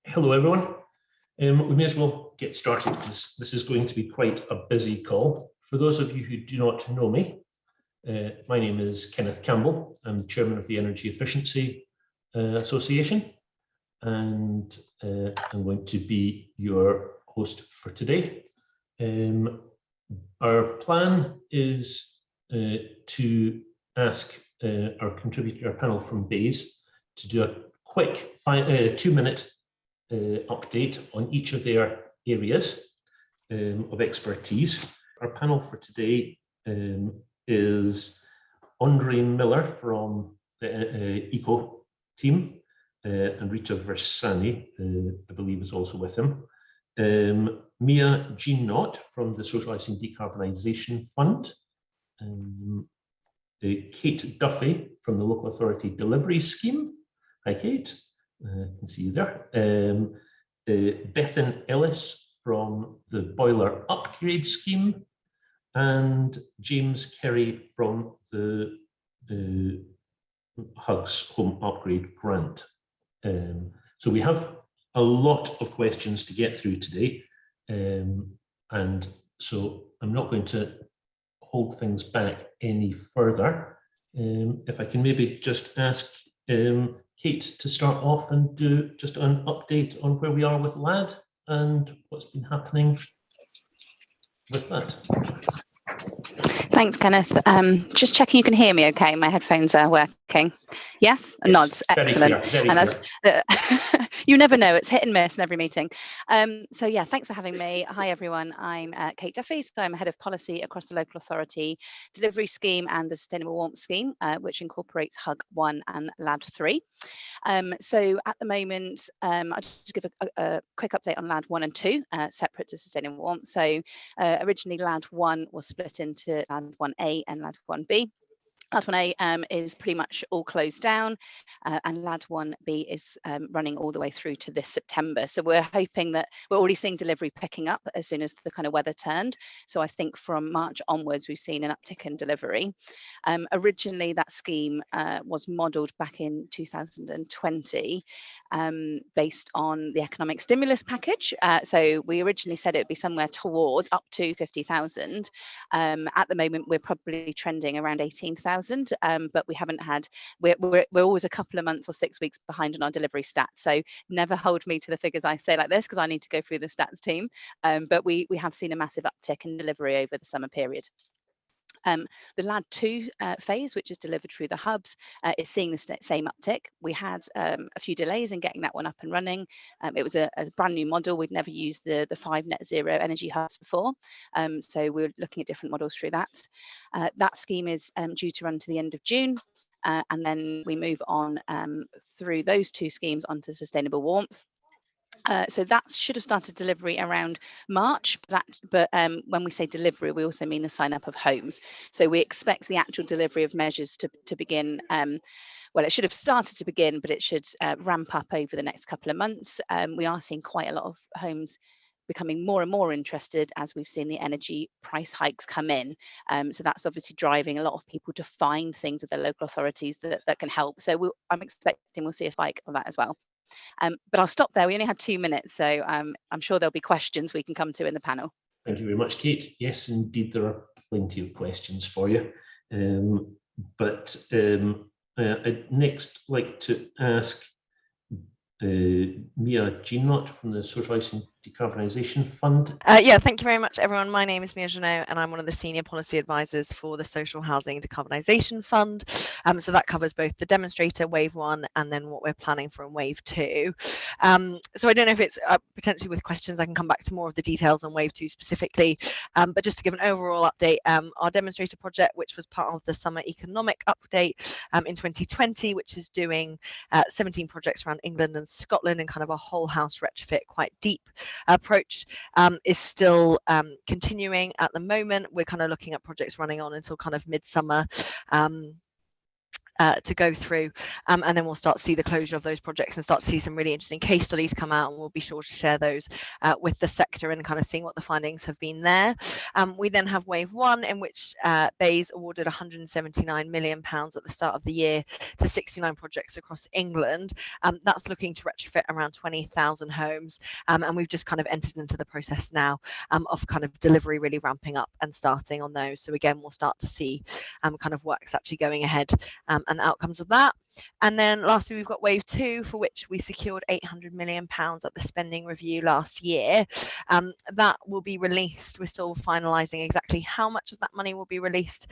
Hello everyone. We may as well get started because this is going to be quite a busy call. For those of you who do not know me, my name is Kenneth Campbell. I'm chairman of the Energy Efficiency Association, and I'm going to be your host for today. Our plan is to ask our panel from BEIS to do a quick 2-minute update on each of their areas of expertise. Our panel for today is Andre Miller from the Eco team, and Rita Versani, I believe, is also with him. Mia Jean Knott from the Socialising Decarbonisation Fund. Kate Duffy from the Local Authority Delivery Scheme. Hi, Kate. I can see you there. Bethan Ellis from the Boiler Upgrade Scheme, and James Kerry from the HUGS Home Upgrade Grant. So we have a lot of questions to get through today, and so I'm not going to hold things back any further. If I can maybe just ask Kate to start off and do just an update on where we are with LAD and what's been happening with that. Thanks, Kenneth. Just checking you can hear me okay. My headphones are working. Yes? Nods. Excellent. Very and clear. You never know, it's hit and miss in every meeting. So yeah, thanks for having me. Hi everyone, I'm Kate Duffy, so I'm head of policy across the local authority delivery scheme and the Sustainable Warmth Scheme, which incorporates HUG 1 and LAD 3. So at the moment, I'll just give a quick update on LAD 1 and 2, separate to Sustainable Warmth. So originally LAD 1 was split into LAD 1A and LAD 1B. LAD 1A is pretty much all closed down, and LAD 1B is running all the way through to this September. So we're hoping that we're already seeing delivery picking up as soon as the kind of weather turned. So I think from March onwards, we've seen an uptick in delivery. Originally, that scheme was modelled back in 2020 based on the economic stimulus package. So we originally said it would be somewhere towards up to 50,000. At the moment, we're probably trending around 18,000. But we haven't had, we're always a couple of months or 6 weeks behind on our delivery stats. So never hold me to the figures I say like this, because I need to go through the stats team. But we have seen a massive uptick in delivery over the summer period. The LAD 2 phase, which is delivered through the hubs, is seeing the same uptick. We had a few delays in getting that one up and running. It was a brand new model. We'd never used the 5 net zero energy hubs before. So we're looking at different models through that. That scheme is due to run to the end of June. And then we move on through those 2 schemes onto Sustainable Warmth. So that should have started delivery around March, but when we say delivery, we also mean the sign up of homes. So we expect the actual delivery of measures to begin, well, it should have started to begin, but it should ramp up over the next couple of months. We are seeing quite a lot of homes becoming more and more interested as we've seen the energy price hikes come in. So that's obviously driving a lot of people to find things with their local authorities that can help. So I'm expecting we'll see a spike of that as well. But I'll stop there. We only had 2 minutes, so I'm sure there'll be questions we can come to in the panel. Thank you very much, Kate. Yes, indeed, there are plenty of questions for you. I'd next like to ask Mia Jean Knott from the Socialising Decarbonisation Fund. Yeah, thank you very much, everyone. My name is Mia Jean, and I'm one of the senior policy advisors for the Social Housing Decarbonisation Fund. So that covers both the demonstrator wave 1 and then what we're planning for in wave 2. So I don't know if it's potentially with questions, I can come back to more of the details on wave 2 specifically. But just to give an overall update, our demonstrator project, which was part of the summer economic update in 2020, which is doing 17 projects around England and Scotland and kind of a whole house retrofit, quite deep approach, is still continuing at the moment. We're kind of looking at projects running on until kind of midsummer to go through, and then we'll start to see the closure of those projects and start to see some really interesting case studies come out, and we'll be sure to share those with the sector and kind of seeing what the findings have been there. We then have wave 1, in which BEIS awarded £179 million at the start of the year to 69 projects across England. That's looking to retrofit around 20,000 homes, and we've just kind of entered into the process now of kind of delivery really ramping up and starting on those. So again, we'll start to see kind of works actually going ahead, and the outcomes of that. And then lastly, we've got wave 2, for which we secured £800 million at the spending review last year. That will be released. We're still finalising exactly how much of that money will be released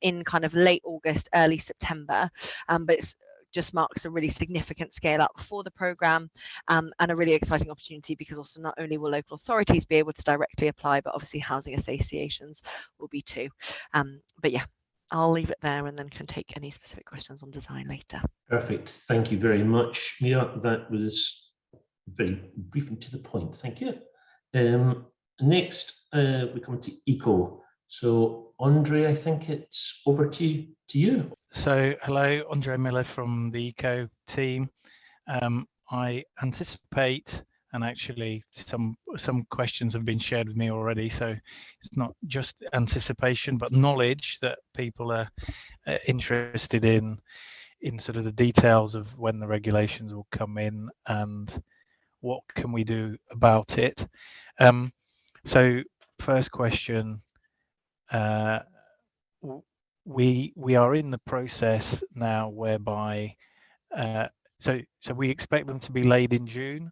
in kind of late August, early September, but it's just marks a really significant scale up for the programme, and a really exciting opportunity, because also not only will local authorities be able to directly apply, but obviously housing associations will be too. But yeah, I'll leave it there and then can take any specific questions on design later. Perfect. Thank you very much, Mia. That was very brief and to the point. Thank you. Next, we come to Eco. So, Andre, I think it's over to you. So, hello, Andre Miller from the Eco team. I anticipate, and actually some questions have been shared with me already, so it's not just anticipation but knowledge that people are interested in sort of the details of when the regulations will come in and what can we do about it. So first question, we are in the process now whereby so we expect them to be laid in June,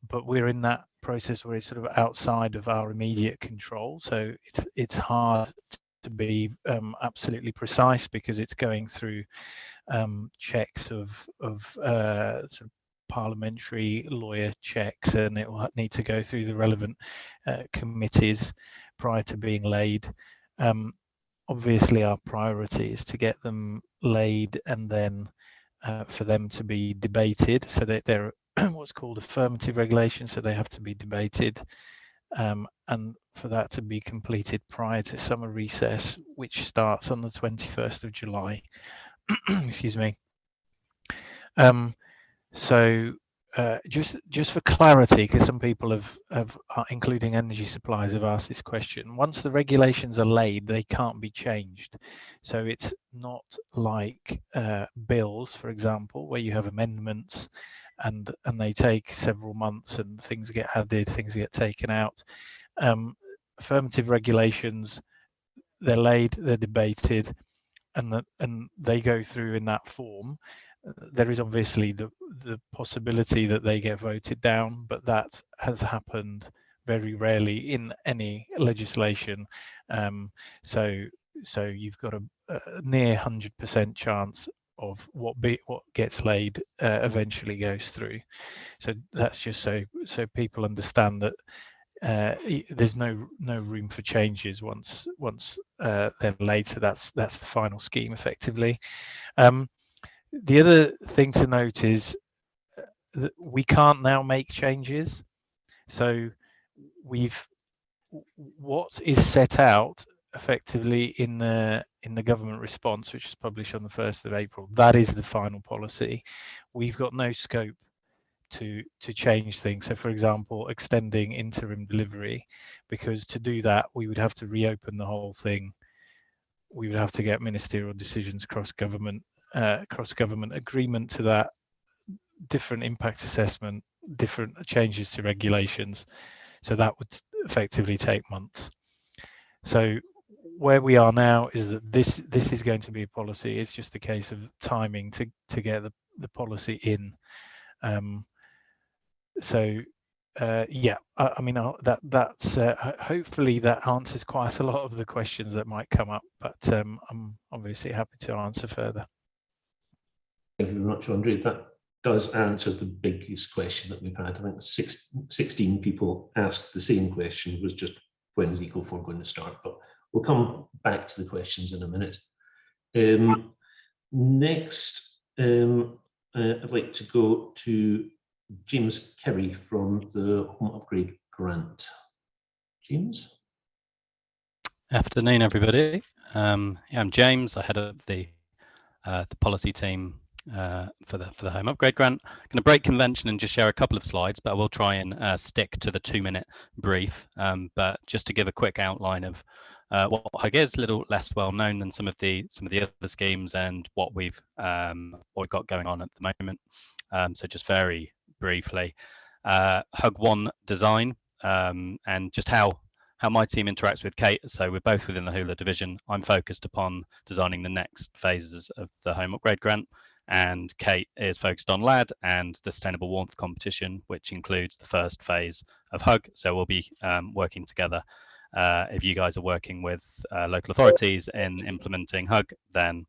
but we're in that process where it's sort of outside of our immediate control. So it's hard to be absolutely precise, because it's going through checks of sort of parliamentary lawyer checks, and it will need to go through the relevant committees prior to being laid. Obviously, our priority is to get them laid and then for them to be debated, so that they're what's called affirmative regulations, so they have to be debated, and for that to be completed prior to summer recess, which starts on the 21st of July. Excuse me. So just for clarity, because some people have including energy suppliers, have asked this question. Once the regulations are laid, they can't be changed. So it's not like bills, for example, where you have amendments and they take several months and things get added, things get taken out. Affirmative regulations, they're laid, they're debated, and they go through in that form. There is obviously the possibility that they get voted down, but that has happened very rarely in any legislation. So you've got a near 100% chance of what gets laid eventually goes through. So that's just so people understand that there's no room for changes once they're laid. So that's the final scheme effectively. The other thing to note is that we can't now make changes. So what is set out effectively in the government response, which is published on the 1st of April, that is the final policy. We've got no scope to change things. So, for example, extending interim delivery, because to do that we would have to reopen the whole thing. We would have to get ministerial decisions, cross-government agreement to that, different impact assessment, different changes to regulations. So that would effectively take months. So where we are now is that this is going to be a policy. It's just a case of timing to get the policy in. Yeah, I mean that's hopefully that answers quite a lot of the questions that might come up, but I'm obviously happy to answer further. Thank you very much, Andre. That does answer the biggest question that we've had. I think 16 people asked the same question. It was just, when is Eco4 going to start? But we'll come back to the questions in a minute. Next, I'd like to go to James Kerry from the Home Upgrade Grant. James? Afternoon, everybody. Yeah, I'm James. I head up the the policy team for the home upgrade grant. I'm going to break convention and just share a couple of slides, but I will try and stick to the 2-minute brief. But just to give a quick outline of what HUG is, a little less well known than some of the other schemes, and what we've got going on at the moment. So just very briefly, HUG 1 design, and just how my team interacts with Kate. So we're both within the Hula division. I'm focused upon designing the next phases of the home upgrade grant, and Kate is focused on LAD and the sustainable warmth competition, which includes the first phase of HUG. So we'll be working together. If you guys are working with local authorities in implementing HUG, then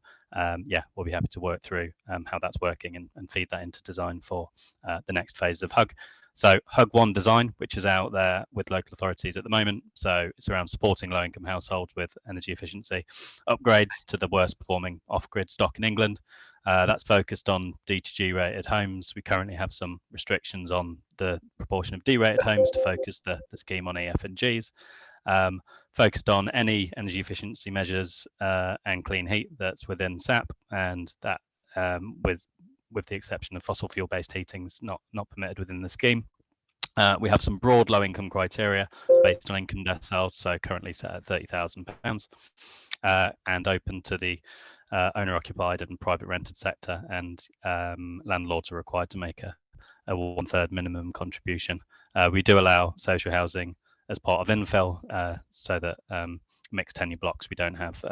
yeah, we'll be happy to work through how that's working and feed that into design for the next phase of HUG. So HUG 1 design, which is out there with local authorities at the moment. So it's around supporting low-income households with energy efficiency upgrades to the worst performing off-grid stock in England. That's focused on D2G rated homes. We currently have some restrictions on the proportion of D-rated homes to focus the scheme on EF and Gs. Focused on any energy efficiency measures and clean heat that's within SAP, and that with the exception of fossil fuel based heating's not permitted within the scheme. We have some broad low income criteria based on income deciles, so currently set at £30,000, and open to the owner occupied and private rented sector, and landlords are required to make a 1/3 minimum contribution. We do allow social housing as part of infill, so that mixed tenure blocks, we don't have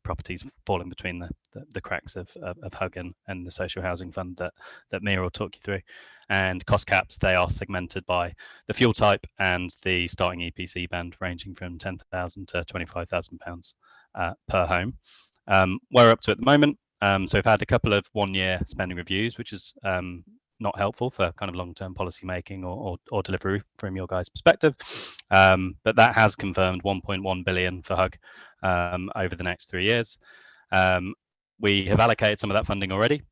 properties falling between the cracks of HUG and the social housing fund that Mia will talk you through. And cost caps, they are segmented by the fuel type and the starting EPC band, ranging from £10,000 to £25,000 per home. We're up to at the moment. So we've had a couple of 1-year spending reviews, which is not helpful for kind of long-term policy making or delivery from your guys' perspective. But that has confirmed 1.1 billion for HUG over the next 3 years. We have allocated some of that funding already.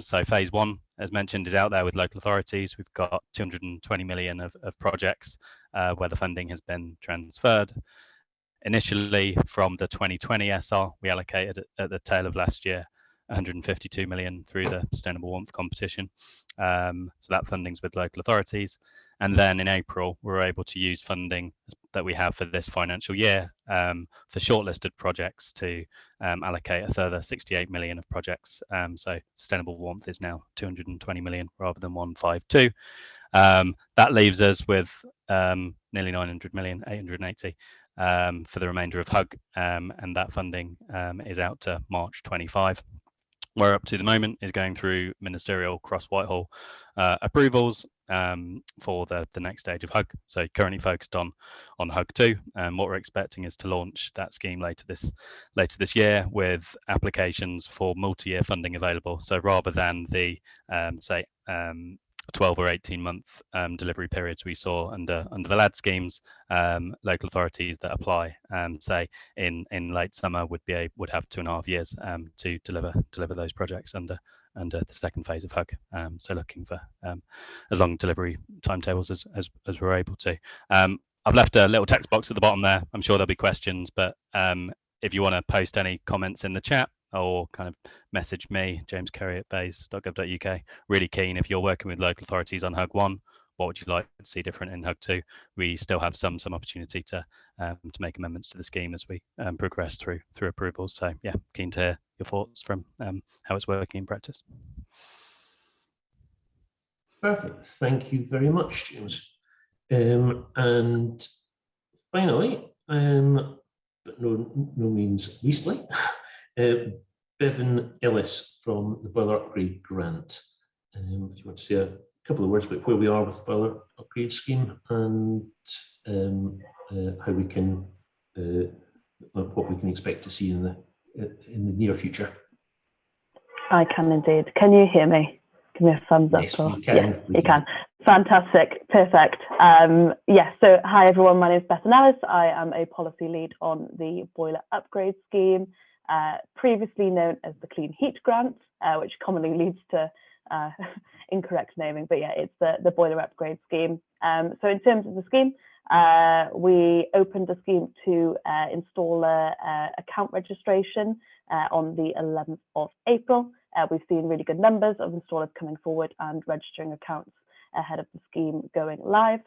So phase 1, as mentioned, is out there with local authorities. We've got 220 million of projects where the funding has been transferred. Initially, from the 2020 SR, we allocated at the tail of last year 152 million through the sustainable warmth competition. So that funding's with local authorities. And then in April, we were able to use funding that we have for this financial year for shortlisted projects to allocate a further 68 million of projects. So sustainable warmth is now 220 million rather than 152. That leaves us with nearly 900 million, 880 for the remainder of HUG, and that funding is out to March 25. We're up to the moment is going through ministerial cross Whitehall approvals for the next stage of HUG. So currently focused on HUG 2, and what we're expecting is to launch that scheme later this year, with applications for multi-year funding available. So rather than the 12 or 18 month delivery periods we saw under the LAD schemes, local authorities that apply, say in late summer, would have 2.5 years to deliver those projects under the second phase of HUG. So looking for as long delivery timetables as we're able to. I've left a little text box at the bottom there. I'm sure there'll be questions, but if you want to post any comments in the chat, or kind of message me, James Curry at BEIS.gov.uk. Really keen, if you're working with local authorities on HUG 1, what would you like to see different in HUG 2? We still have some opportunity to make amendments to the scheme as we progress through approvals. So yeah, keen to hear your thoughts from how it's working in practice. Perfect. Thank you very much, James. And finally, but no means leastly, Bevan Ellis from the Boiler Upgrade Grant. If you want to say a couple of words about where we are with the Boiler Upgrade Scheme and how we can, what we can expect to see in the near future. I can indeed. Can you hear me? Give me a thumbs up. Yes, we can. Yes, you can. Fantastic. Perfect. Yes, so hi everyone, my name is Bevan Ellis. I am a policy lead on the Boiler Upgrade Scheme, previously known as the Clean Heat Grant, which commonly leads to incorrect naming, but yeah, it's the Boiler Upgrade Scheme. So in terms of the scheme, we opened a scheme to install account registration on the 11th of April. We've seen really good numbers of installers coming forward and registering accounts ahead of the scheme going live.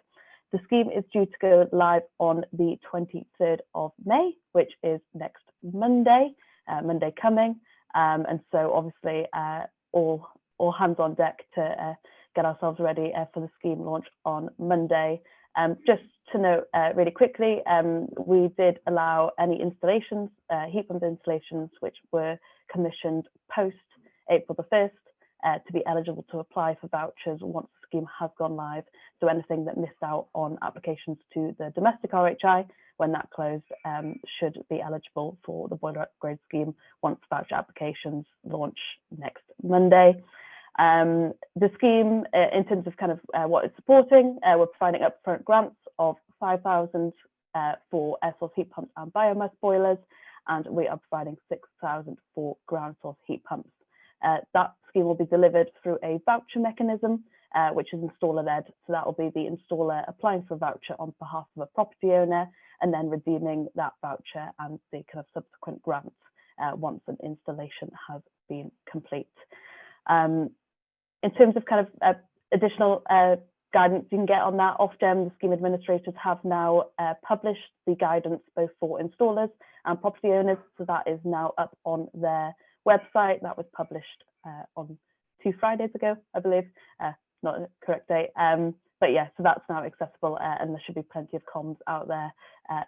The scheme is due to go live on the 23rd of May, which is next Monday, Monday coming. And so obviously all hands on deck to get ourselves ready for the scheme launch on Monday. Just to note really quickly, we did allow any installations, heat pump installations, which were commissioned post April the 1st to be eligible to apply for vouchers once the scheme has gone live. So anything that missed out on applications to the domestic RHI when that closed should be eligible for the boiler upgrade scheme once voucher applications launch next Monday. The scheme, in terms of kind of what it's supporting, we're providing upfront grants of 5,000 for air source heat pumps and biomass boilers, and we are providing 6,000 for ground source heat pumps. That scheme will be delivered through a voucher mechanism, which is installer led. So that will be the installer applying for a voucher on behalf of a property owner and then redeeming that voucher and the kind of subsequent grants once an installation has been complete. In terms of kind of additional guidance you can get on that, Ofgem, the scheme administrators have now published the guidance both for installers and property owners. So that is now up on their website. That was published on 2 Fridays ago, I believe, not a correct date. But yeah, so that's now accessible and there should be plenty of comms out there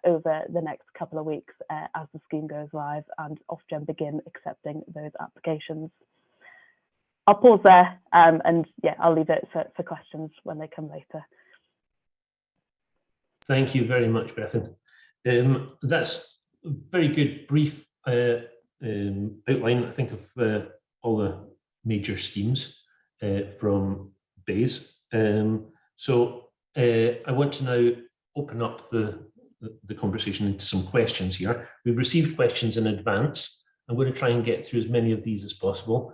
over the next couple of weeks as the scheme goes live and Ofgem begin accepting those applications. I'll pause there and yeah, I'll leave it for questions when they come later. Thank you very much, Bethan. That's a very good brief outline, I think, of all the major schemes from BEIS. So I want to now open up the conversation into some questions here. We've received questions in advance. I'm going to try and get through as many of these as possible.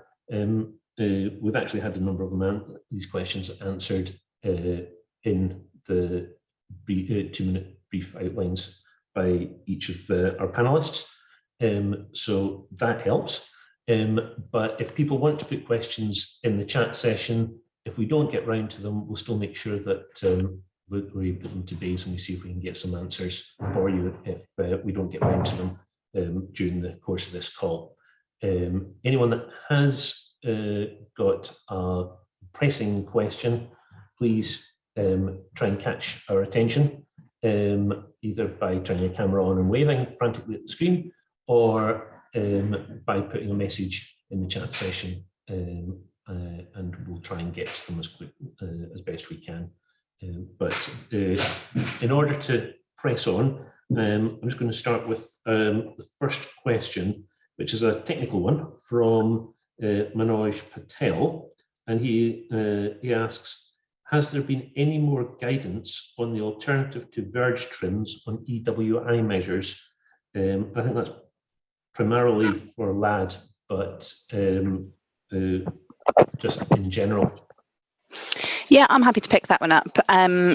We've actually had a number of them, these questions answered in the 2-minute brief outlines by each of our panelists. So that helps. But if people want to put questions in the chat session, if we don't get round to them, we'll still make sure that we put them to BEIS and we see if we can get some answers for you if we don't get round to them during the course of this call. Anyone that has got a pressing question, please try and catch our attention, either by turning your camera on and waving frantically at the screen, or by putting a message in the chat session, and we'll try and get to them as best we can. But in order to press on, I'm just going to start with the first question, which is a technical one from Manoj Patel, and he asks, has there been any more guidance on the alternative to verge trims on EWI measures? I think that's primarily for LAD, but just in general. Yeah, I'm happy to pick that one up.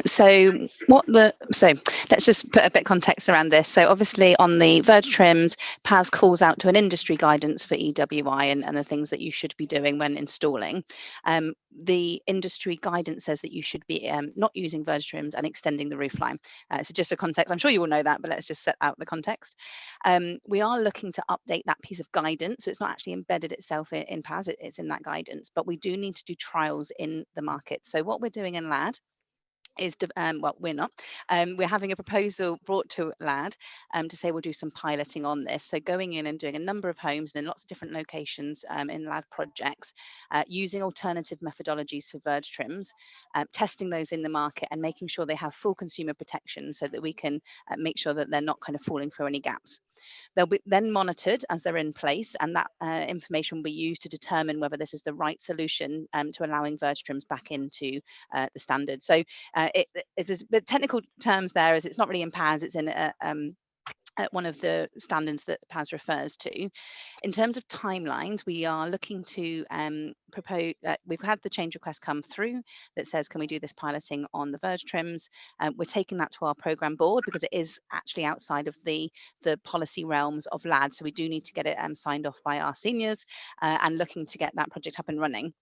So let's just put a bit of context around this. So obviously on the verge trims, PAS calls out to an industry guidance for EWI and the things that you should be doing when installing. The industry guidance says that you should be not using verge trims and extending the roof line. So just for context, I'm sure you all know that, but let's just set out the context. We are looking to update that piece of guidance. So it's not actually embedded itself in PAS, it's in that guidance, but we do need to do trials in the market. So what we're doing in LAD is, well, we're not. We're having a proposal brought to LAD to say we'll do some piloting on this. So going in and doing a number of homes in lots of different locations in LAD projects, using alternative methodologies for verge trims, testing those in the market and making sure they have full consumer protection so that we can make sure that they're not kind of falling through any gaps. They'll be then monitored as they're in place, and that information will be used to determine whether this is the right solution to allowing verge trims back into the standard. So the technical terms there is it's not really in PAS, it's in one of the standards that PAS refers to. In terms of timelines, we are looking to propose, we've had the change request come through that says, can we do this piloting on the verge trims? We're taking that to our programme board because it is actually outside of the policy realms of LAD, so we do need to get it signed off by our seniors and looking to get that project up and running.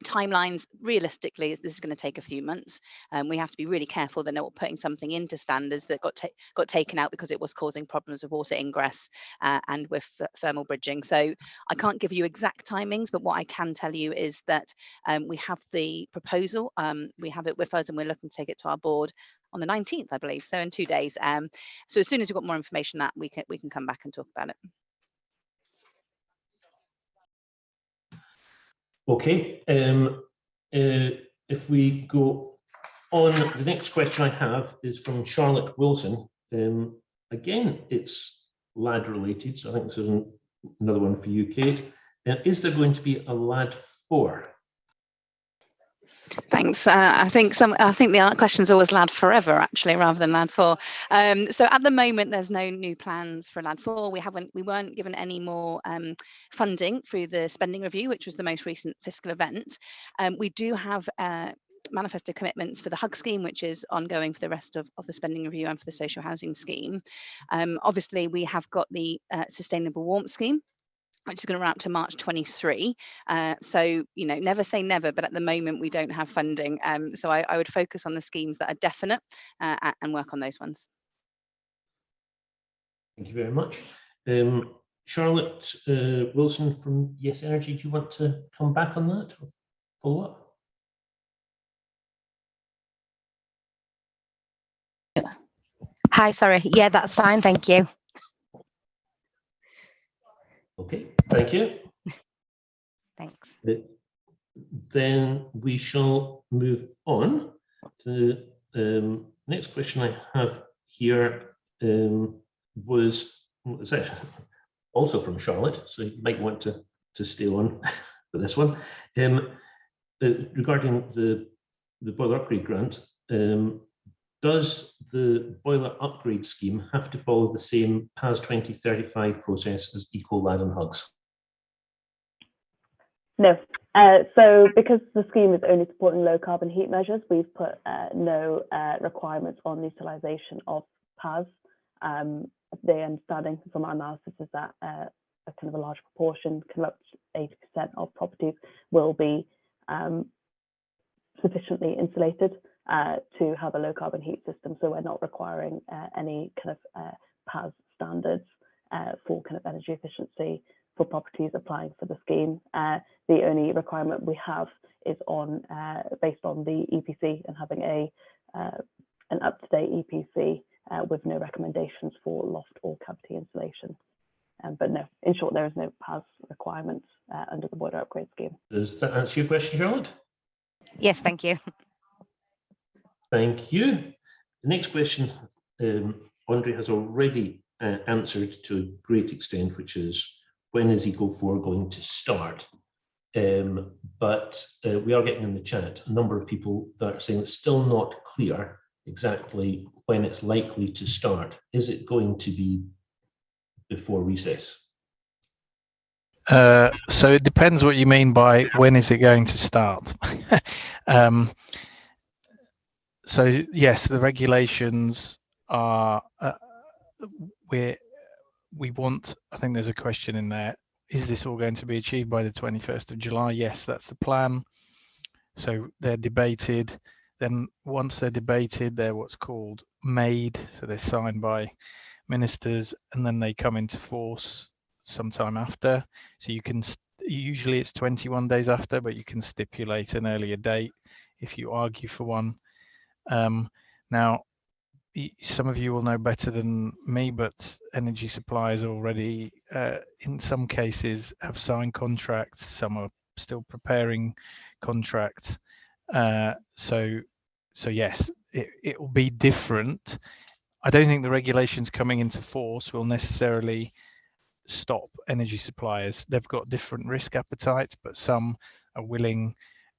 Timelines, realistically, this is going to take a few months. We have to be really careful that not putting something into standards that got taken out because it was causing problems with water ingress and with thermal bridging. So I can't give you exact timings, but what I can tell you is that we have the proposal, we have it with us, and we're looking to take it to our board on the 19th, I believe, so in 2 days. So as soon as we've got more information, that we can come back and talk about it. Okay, if we go on, the next question I have is from Charlotte Wilson. Again, it's LAD related, so I think this is another one for you, Kate. Is there going to be a LAD 4? Thanks. I think the question's always LAD forever, actually, rather than LAD 4. So at the moment, there's no new plans for LAD 4. We weren't given any more funding through the spending review, which was the most recent fiscal event. We do have manifesto commitments for the HUG scheme, which is ongoing for the rest of the spending review and for the social housing scheme. Obviously, we have got the sustainable warmth scheme, which is going to run up to March 23. So, you know, never say never, but at the moment we don't have funding. So I would focus on the schemes that are definite and work on those ones. Thank you very much. Charlotte Wilson from Yes Energy, do you want to come back on that or follow up? Hi, sorry. Yeah, that's fine. Thank you. Okay, thank you. Thanks. Then we shall move on to the next question I have here. Was also from Charlotte, so you might want to stay on for this one. Regarding the boiler upgrade grant, does the boiler upgrade scheme have to follow the same PAS 2035 process as Eco-LAD and HUGs? No. So because the scheme is only supporting low carbon heat measures, we've put no requirements on utilisation of PAS. The understanding from our analysis is that a kind of a large proportion, up to 80% of properties, will be sufficiently insulated to have a low carbon heat system. So we're not requiring any kind of PAS standards for kind of energy efficiency for properties applying for the scheme. The only requirement we have is on based on the EPC and having an up-to-date EPC with no recommendations for loft or cavity insulation. But no, in short, there is no PAS requirements under the boiler upgrade scheme. Does that answer your question, Charlotte? Yes, thank you. Thank you. The next question, Andre has already answered to a great extent, which is when is Eco4 going to start? But we are getting in the chat a number of people that are saying it's still not clear exactly when it's likely to start. Is it going to be before recess? So it depends what you mean by when is it going to start. So yes, the regulations are we want, I think there's a question in there, is this all going to be achieved by the 21st of July? Yes, that's the plan. So they're debated. Then once they're debated, they're what's called made. So they're signed by ministers and then they come into force sometime after. So you can, usually it's 21 days after, but you can stipulate an earlier date if you argue for one. Now, some of you will know better than me, but energy suppliers already, in some cases, have signed contracts. Some are still preparing contracts. So yes, it will be different. I don't think the regulations coming into force will necessarily stop energy suppliers. They've got different risk appetites, but some are willing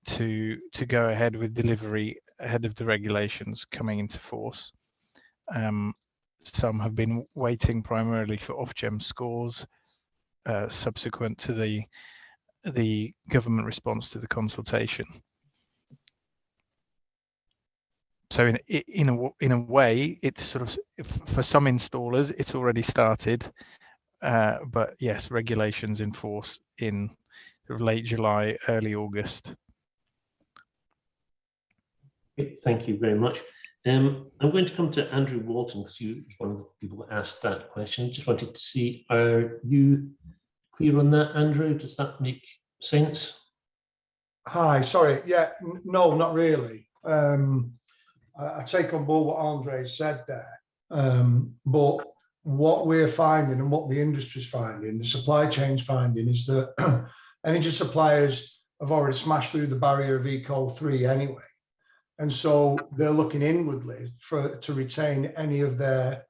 to go ahead with delivery ahead of the regulations coming into force. some have been waiting primarily for Ofgem scores subsequent to the government response to the consultation. So in a way, it's sort of, for some installers, it's already started, but yes, regulations in force in sort of late July, early August. Thank you very much. I'm going to come to Andrew Walton, because you was one of the people that asked that question. Just wanted to see, are you clear on that, Andrew? Does that make sense? Hi, sorry. Yeah, no, not really. I take on board what Andre said there, but what we're finding and what the industry's finding, the supply chain's finding, is that energy suppliers have already smashed through the barrier of Eco3 anyway. And so they're looking inwardly to retain any of their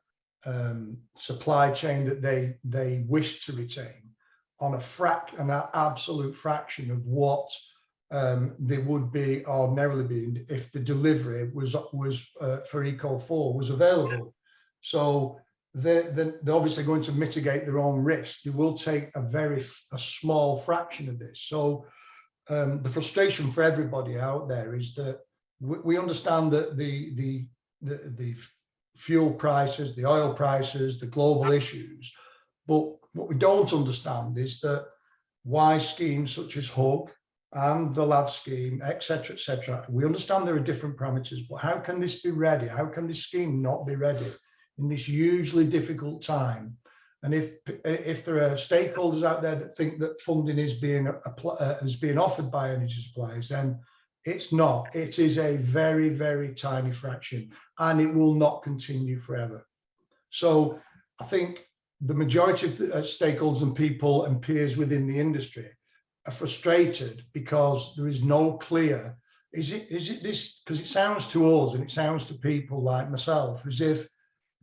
supply chain that they wish to retain on an absolute fraction of what they would be ordinarily be if the delivery was for Eco4 was available. So they're obviously going to mitigate their own risk. They will take a small fraction of this. So the frustration for everybody out there is that we understand that the fuel prices, the oil prices, the global issues, but what we don't understand is that why schemes such as HUG and the LAD scheme, etc., we understand there are different parameters, but how can this be ready? How can this scheme not be ready in this hugely difficult time? And if there are stakeholders out there that think that funding is being offered by energy suppliers, then it's not. It is a very, very tiny fraction, and it will not continue forever. So I think the majority of stakeholders and people and peers within the industry are frustrated because there is no clear, is it this, because it sounds to us and it sounds to people like myself as if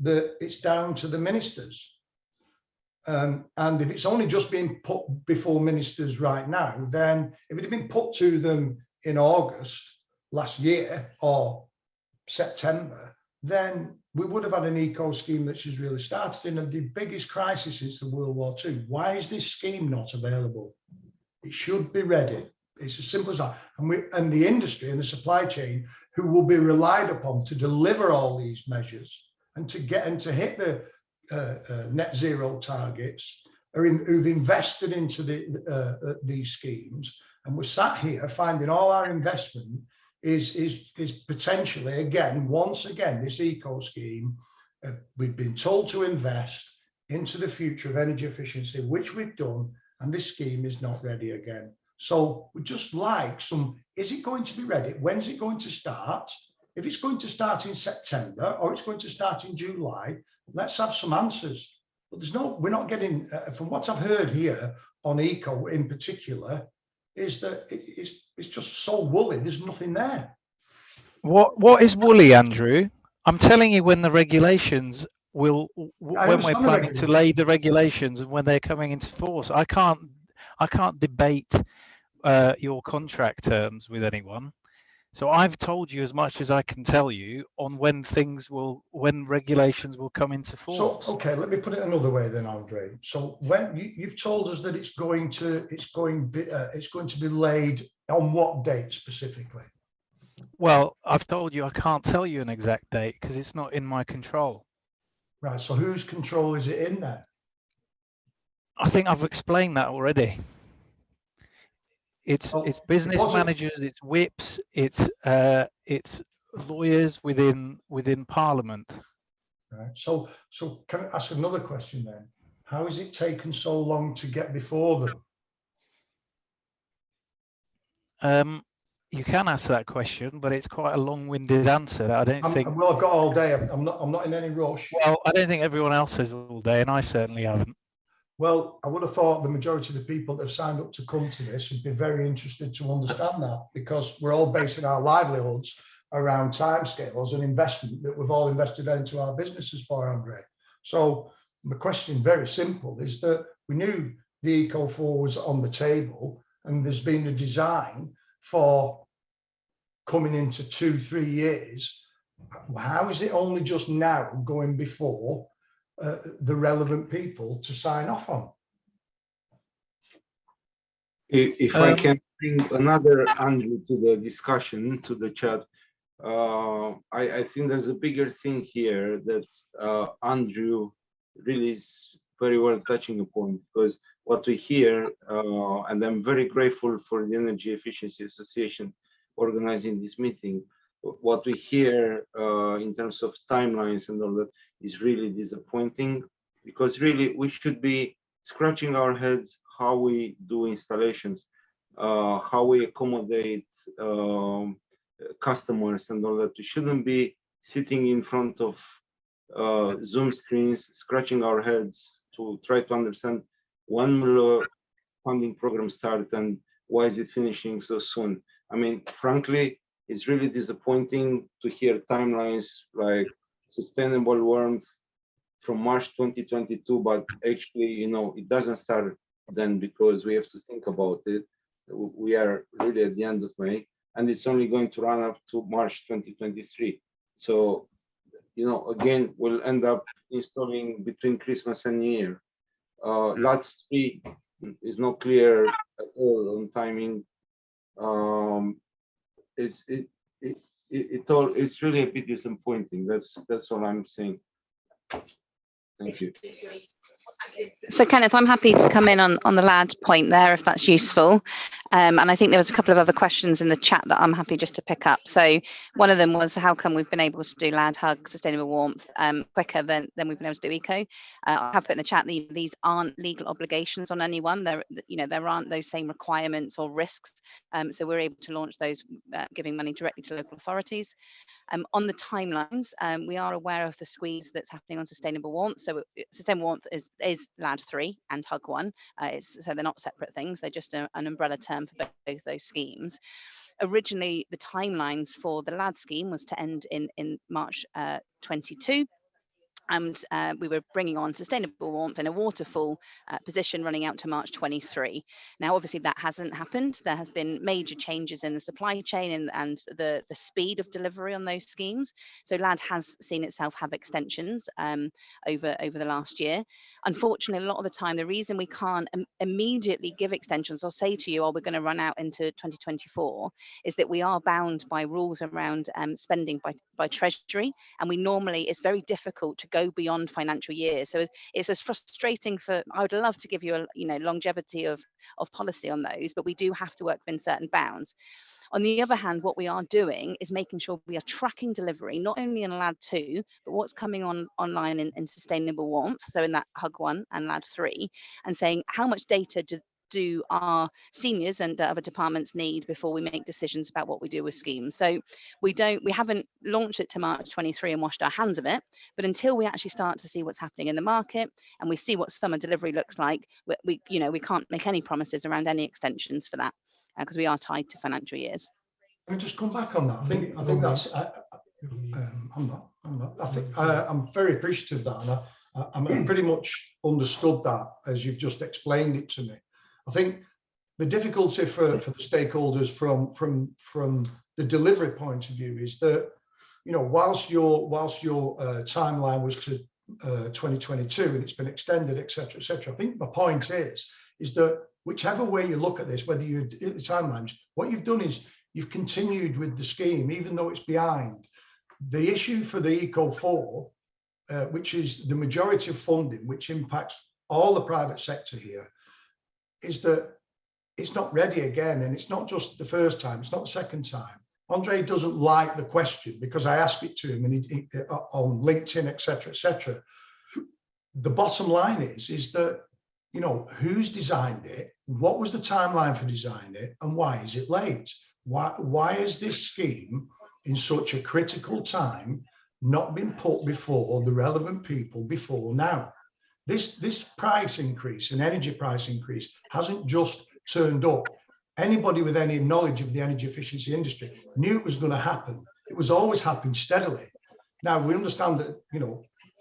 it's down to the ministers. And if it's only just being put before ministers right now, then if it had been put to them in August last year or September, then we would have had an eco scheme that has really started in the biggest crisis since the World War II. Why is this scheme not available? It should be ready. It's as simple as that. And the industry and the supply chain, who will be relied upon to deliver all these measures and to hit the net zero targets, who've invested into these schemes. And we're sat here finding all our investment is potentially, once again, this eco scheme, we've been told to invest into the future of energy efficiency, which we've done, and this scheme is not ready again. So we just like is it going to be ready? When's it going to start? If it's going to start in September or it's going to start in July, let's have some answers. But we're not getting, from what I've heard here on eco in particular, is that it's just so woolly. There's nothing there. What is woolly, Andrew? I'm telling you, when the regulations when we're planning to lay the regulations and when they're coming into force, I can't debate your contract terms with anyone. So I've told you as much as I can tell you on when regulations will come into force. So, okay, let me put it another way then, Andre. So when you've told us that it's going to be laid on what date specifically? Well, I've told you I can't tell you an exact date because it's not in my control. Right. So whose control is it in there? I think I've explained that already. It's business managers, it's whips, it's lawyers within Parliament. Right. So can I ask another question then? How has it taken so long to get before them? You can ask that question, but it's quite a long-winded answer that I don't think. Well, I've got all day. I'm not in any rush. Well, I don't think everyone else has all day, and I certainly haven't. Well, I would have thought the majority of the people that have signed up to come to this would be very interested to understand that, because we're all basing our livelihoods around timescales and investment that we've all invested into our businesses for, Andre. So the question, very simple, is that we knew the Eco4 was on the table, and there's been a design for coming into 2-3 years. how is it only just now going before the relevant people to sign off on? If I can bring another angle to the discussion, to the chat, I think there's a bigger thing here that Andrew really is very well touching upon, because what we hear, and I'm very grateful for the Energy Efficiency Association organizing this meeting, what we hear in terms of timelines and all that is really disappointing, because really we should be scratching our heads how we do installations, how we accommodate customers and all that. We shouldn't be sitting in front of Zoom screens, scratching our heads to try to understand when will a funding program start and why is it finishing so soon. I mean, frankly, it's really disappointing to hear timelines like sustainable warmth from March 2022, but actually, you know, it doesn't start then, because we have to think about it. We are really at the end of May, and it's only going to run up to March 2023. So, you know, again, we'll end up installing between Christmas and New Year. LADS 3 is not clear at all on timing. It's really a bit disappointing. That's all I'm saying. Thank you. So Kenneth, I'm happy to come in on the LAD point there, if that's useful. And I think there was a couple of other questions in the chat that I'm happy just to pick up. So one of them was, how come we've been able to do LAD, hug, sustainable warmth quicker than we've been able to do eco? I have put in the chat that these aren't legal obligations on anyone. There aren't those same requirements or risks. So we're able to launch those, giving money directly to local authorities. On the timelines, we are aware of the squeeze that's happening on sustainable warmth. So sustainable warmth is LAD 3 and hug 1. So they're not separate things. They're just an umbrella term for both those schemes. Originally, the timelines for the LAD scheme was to end in March 22. And we were bringing on sustainable warmth in a waterfall position running out to March 23. Now, obviously, that hasn't happened. There have been major changes in the supply chain and the speed of delivery on those schemes. So LAD has seen itself have extensions over the last year. Unfortunately, a lot of the time, the reason we can't immediately give extensions or say to you, oh, we're going to run out into 2024, is that we are bound by rules around spending by Treasury. And we normally, it's very difficult to go beyond financial years. So it's as frustrating for, I would love to give you a longevity of policy on those, but we do have to work within certain bounds. On the other hand, what we are doing is making sure we are tracking delivery, not only in LAD 2, but what's coming online in sustainable warmth, so in that hug 1 and LAD 3, and saying how much data do our seniors and other departments need before we make decisions about what we do with schemes. So we haven't launched it to March 23 and washed our hands of it, but until we actually start to see what's happening in the market and we see what summer delivery looks like, we can't make any promises around any extensions for that because we are tied to financial years. Let me just come back on that. I think that's I'm very appreciative of that, and I pretty much understood that as you've just explained it to me. I think the difficulty for the stakeholders from the delivery point of view is that, whilst your timeline was to 2022 and it's been extended, etc., etc. I think my point is that whichever way you look at this, whether you do the timelines, what you've done is you've continued with the scheme, even though it's behind. The issue for the Eco4, which is the majority of funding, which impacts all the private sector here, is that it's not ready again. And it's not just the first time, it's not the second time. Andre doesn't like the question because I asked it to him and he on LinkedIn, etc., etc. The bottom line is that, who's designed it? What was the timeline for designing it? And why is it late? Why is this scheme in such a critical time not been put before the relevant people before now? This price increase, an energy price increase, hasn't just turned up. Anybody with any knowledge of the energy efficiency industry knew it was going to happen. It was always happening steadily. Now, we understand that,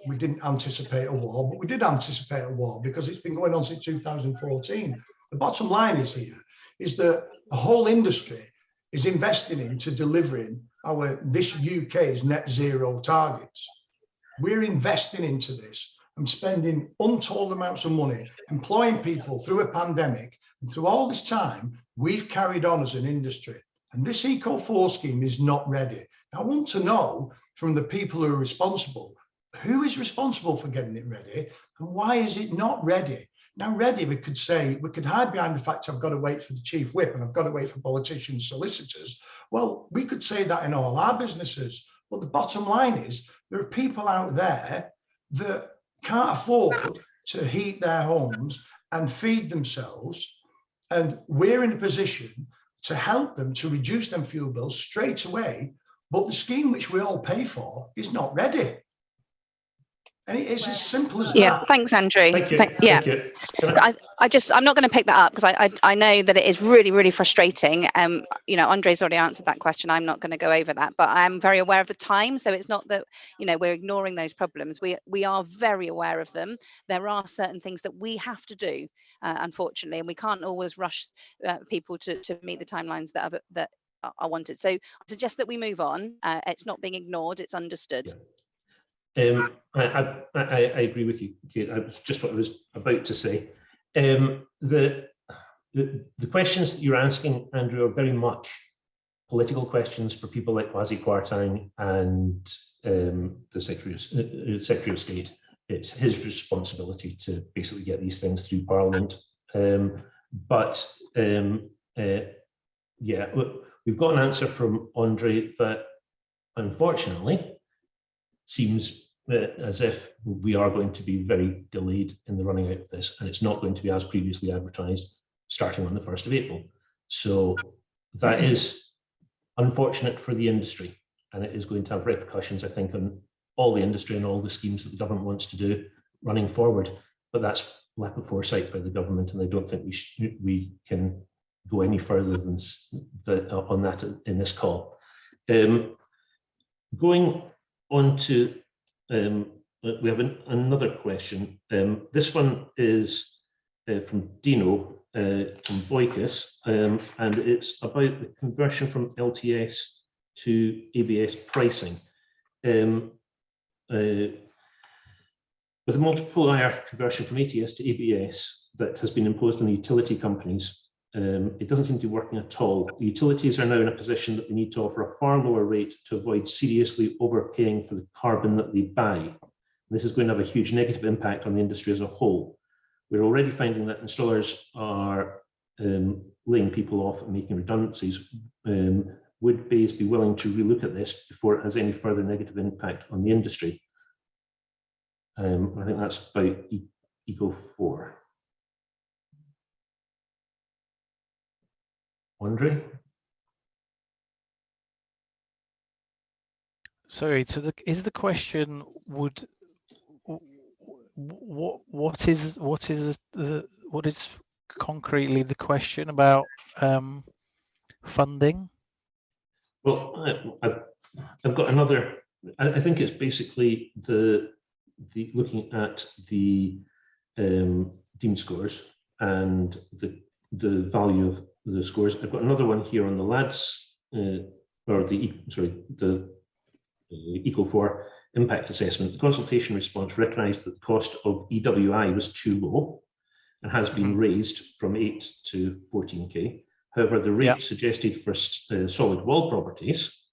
we didn't anticipate a war, but we did anticipate a war because it's been going on since 2014. The bottom line is that the whole industry is investing into delivering this UK's net zero targets. We're investing into this and spending untold amounts of money, employing people through a pandemic. And through all this time, we've carried on as an industry. And this Eco4 scheme is not ready. I want to know from the people who are responsible, who is responsible for getting it ready and why is it not ready? Now ready, we could say, we could hide behind the fact I've got to wait for the chief whip and I've got to wait for politicians, solicitors. Well, we could say that in all our businesses. But the bottom line is there are people out there that can't afford to heat their homes and feed themselves. And we're in a position to help them to reduce them fuel bills straight away. But the scheme which we all pay for is not ready. And it is as simple as Yeah, that. thanks, Andrew. Thank you. Yeah. Thank you. I'm not going to pick that up because I know that it is really, really frustrating. You know, Andre's already answered that question. I'm not going to go over that, but I'm very aware of the time. So it's not that, you know, we're ignoring those problems. We are very aware of them. There are certain things that we have to do, unfortunately, and we can't always rush people to meet the timelines that are wanted. So I suggest that we move on. It's not being ignored. It's understood. Yeah. I agree with you, Kate. That's just what I was about to say. The questions that you're asking, Andrew, are very much political questions for people like Kwasi Kwarteng and the Secretary of State. It's his responsibility to basically get these things through Parliament. Yeah, we've got an answer from Andre that unfortunately seems as if we are going to be very delayed in the running out of this, and it's not going to be as previously advertised starting on the 1st of April. So that is unfortunate for the industry, and it is going to have repercussions, I think, on all the industry and all the schemes that the government wants to do running forward. But that's lack of foresight by the government, and I don't think we can go any further than on that in this call. Going on to we have another question. This one is from Dino from Boicus, and it's about the conversion from LTS to ABS pricing. With a multiplier conversion from ATS to ABS that has been imposed on the utility companies, it doesn't seem to be working at all. The utilities are now in a position that they need to offer a far lower rate to avoid seriously overpaying for the carbon that they buy. This is going to have a huge negative impact on the industry as a whole. We're already finding that installers are laying people off and making redundancies. Would BEIS be willing to relook at this before it has any further negative impact on the industry? I think that's about Eco4. Andre? Sorry, so is the question what is concretely the question about funding? Well, I've got another. I think it's basically the looking at the deemed scores and the value of the scores. I've got another one here on the LADS or the Eco4 impact assessment. The consultation response recognised that the cost of EWI was too low and has been raised from 8 to 14k. However, the rate suggested for solid wall properties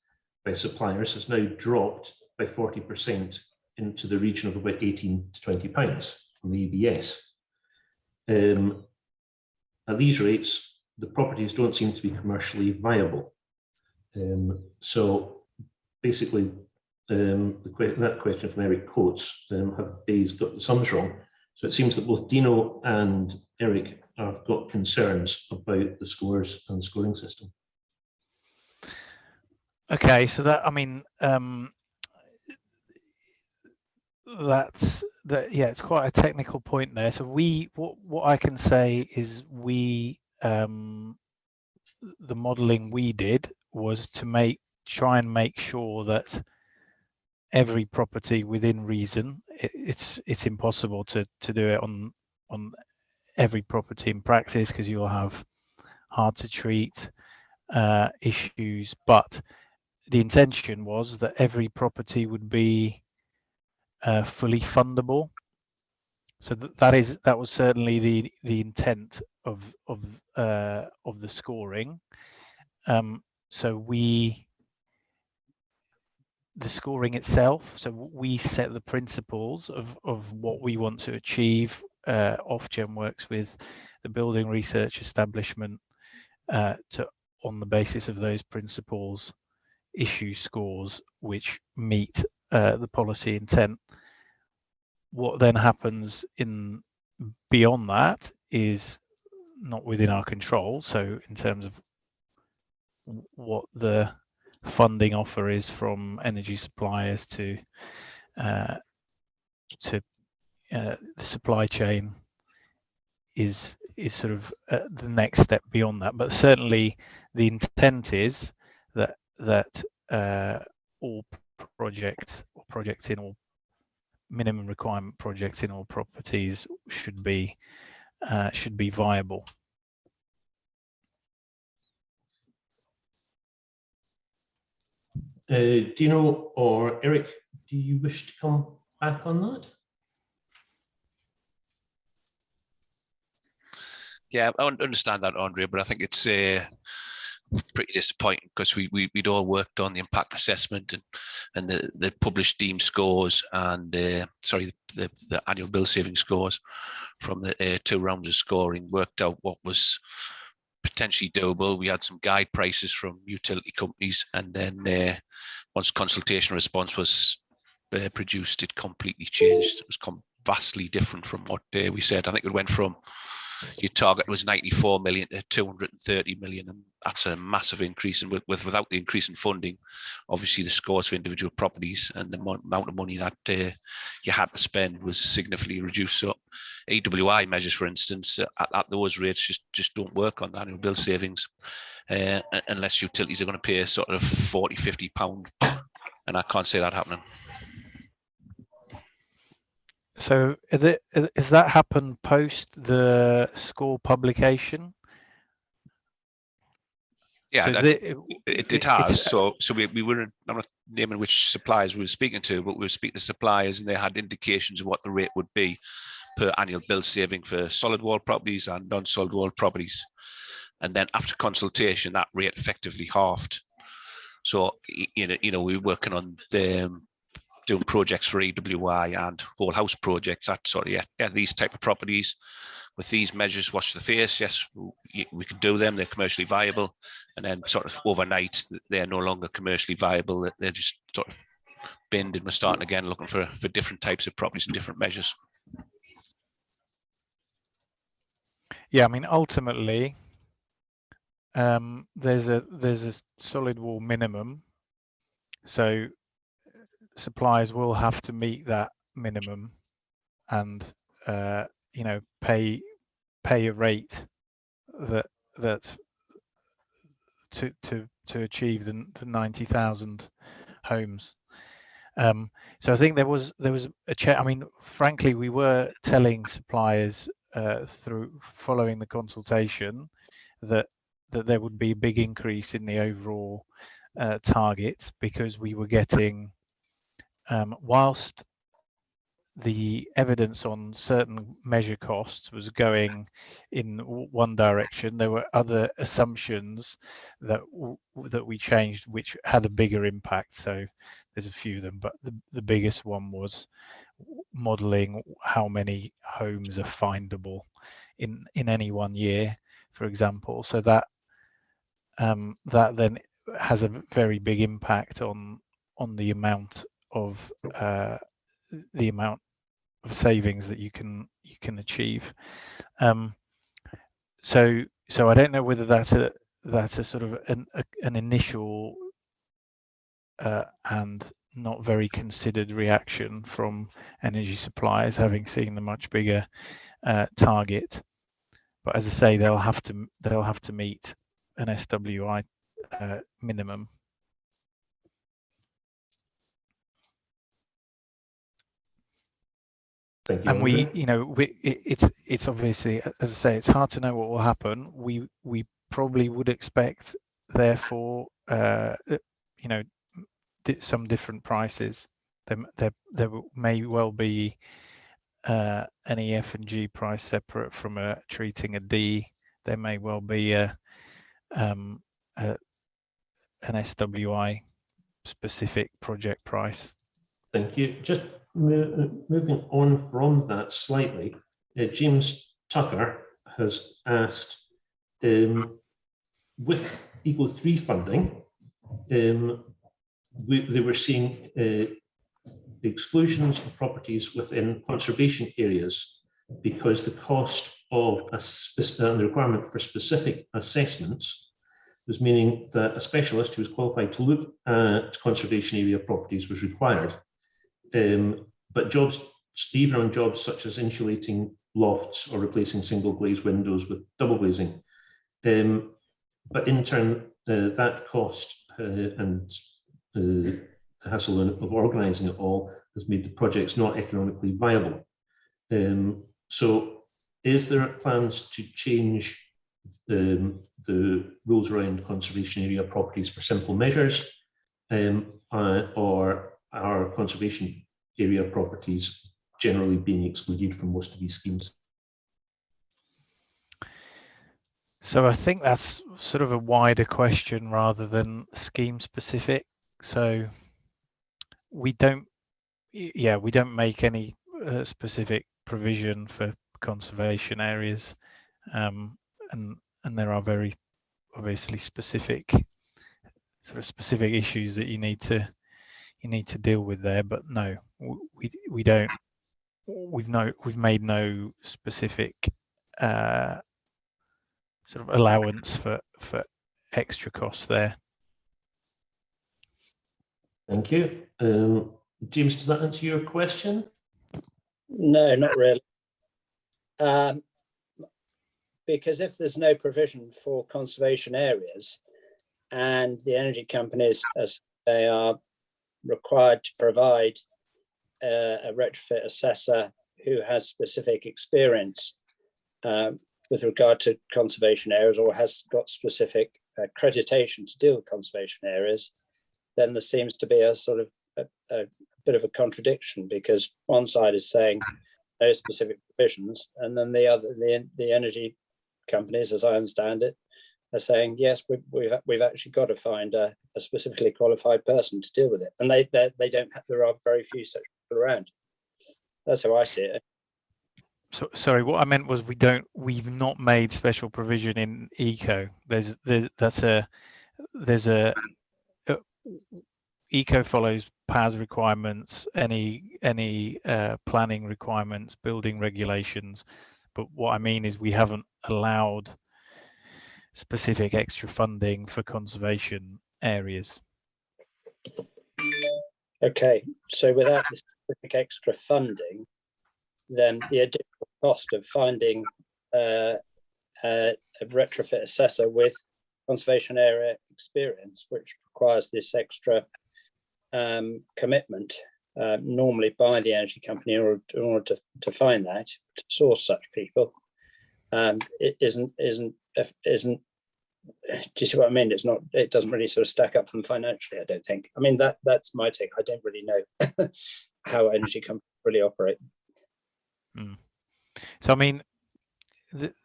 by suppliers has now dropped by 40% into the region of about 18 to 20 pounds from the EBS. At these rates, the properties don't seem to be commercially viable. So basically, that question from Eric Coates, have BEIS got the sums wrong? So it seems that both Dino and Eric have got concerns about the scores and the scoring system. Okay, so that, I mean, it's quite a technical point there. So what I can say is the modeling we did was to try and make sure that every property within reason, it's impossible to do it on every property in practice because you'll have hard to treat issues, but the intention was that every property would be fully fundable. So that was certainly the intent of the scoring. So the scoring itself, so we set the principles of what we want to achieve. Ofgem works with the building research establishment to, on the basis of those principles, issue scores which meet the policy intent. What then happens beyond that is not within our control. So in terms of what the funding offer is from energy suppliers to the supply chain is sort of the next step beyond that. But certainly the intent is that all projects in all minimum requirement projects in all properties should be viable. Dino or Eric, do you wish to come back on that? Yeah, I understand that, Andre, but I think it's pretty disappointing because we'd all worked on the impact assessment and the published deemed scores and the annual bill saving scores from the 2 rounds of scoring, worked out what was potentially doable. We had some guide prices from utility companies, and then once consultation response was produced, it completely changed. It was vastly different from what we said. I think it went from your target was 94 million to 230 million, and that's a massive increase. And without the increase in funding, obviously the scores for individual properties and the amount of money that you had to spend was significantly reduced. So AWI measures, for instance, at those rates just don't work on the annual bill savings unless utilities are going to pay a sort of 40-50 pound, and I can't see that happening. So has that happened post the score publication? Yeah, so it has. So we were, I'm not naming which suppliers we were speaking to, but we were speaking to suppliers and they had indications of what the rate would be per annual bill saving for solid wall properties and non-solid wall properties. And then after consultation, that rate effectively halved. So, we're working on doing projects for EWI and whole house projects at these type of properties with these measures. Watch the face. Yes, we can do them. They're commercially viable, and then sort of overnight they're no longer commercially viable. They're just sort of binned, and we're starting again looking for different types of properties and different measures. Yeah, I mean, ultimately, there's a solid wall minimum, so suppliers will have to meet that minimum and pay a rate that to achieve the 90,000 homes. So I think there was a check. I mean, frankly, we were telling suppliers through following the consultation that there would be a big increase in the overall target, because we were getting whilst the evidence on certain measure costs was going in one direction, there were other assumptions that we changed which had a bigger impact. So there's a few of them, but the biggest one was modeling how many homes are findable in any one year, for example. So that then has a very big impact on the amount of savings that you can achieve. So I don't know whether that's a sort of an initial and not very considered reaction from energy suppliers, having seen the much bigger target. But as I say, they'll have to meet an SWI minimum. Thank you. And it's obviously, as I say, it's hard to know what will happen. We probably would expect, therefore, some different prices. There may well be an EF and G price separate from treating a D. There may well be an SWI specific project price. Thank you. Just moving on from that slightly, James Tucker has asked, with ECO3 funding, they were seeing exclusions of properties within conservation areas because the cost of the requirement for specific assessments was meaning that a specialist who was qualified to look at conservation area properties was required. But jobs, even on jobs such as insulating lofts or replacing single glazed windows with double glazing. But in turn, that cost and the hassle of organising it all has made the projects not economically viable. So is there plans to change the rules around conservation area properties for simple measures, or are conservation area properties generally being excluded from most of these schemes? So I think that's sort of a wider question rather than scheme specific. So we don't make any specific provision for conservation areas, and there are very obviously specific issues that you need to deal with there. But no, we don't. We've made no specific sort of allowance for extra costs there. Thank you. James, does that answer your question? No, not really. Because if there's no provision for conservation areas and the energy companies, as they are required to provide a retrofit assessor who has specific experience with regard to conservation areas or has got specific accreditation to deal with conservation areas, then there seems to be a sort of a bit of a contradiction, because one side is saying no specific provisions, and then the energy companies, as I understand it, are saying yes, we've actually got to find a specifically qualified person to deal with it, and they don't have, there are very few such people around. That's how I see it. So sorry, what I meant was we've not made special provision in eco. Eco follows PAS requirements, any planning requirements, building regulations. But what I mean is we haven't allowed specific extra funding for conservation areas. Okay, so without the specific extra funding, then the additional cost of finding a retrofit assessor with conservation area experience, which requires this extra commitment, normally by the energy company in order to find that, to source such people, it isn't. Do you see what I mean? It's not. It doesn't really sort of stack up for them financially, I don't think. I mean, that's my take. I don't really know how energy companies really operate. So I mean,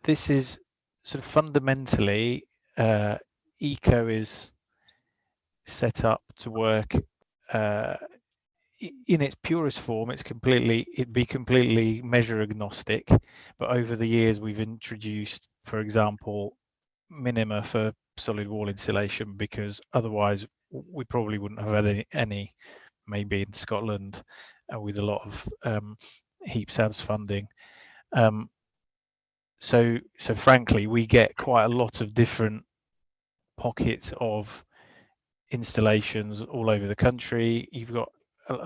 this is sort of fundamentally eco is set up to work in its purest form. It'd be completely measure agnostic, but over the years we've introduced, for example, minima for solid wall insulation, because otherwise we probably wouldn't have had any maybe in Scotland with a lot of heap SABS funding. So frankly, we get quite a lot of different pockets of installations all over the country. You've got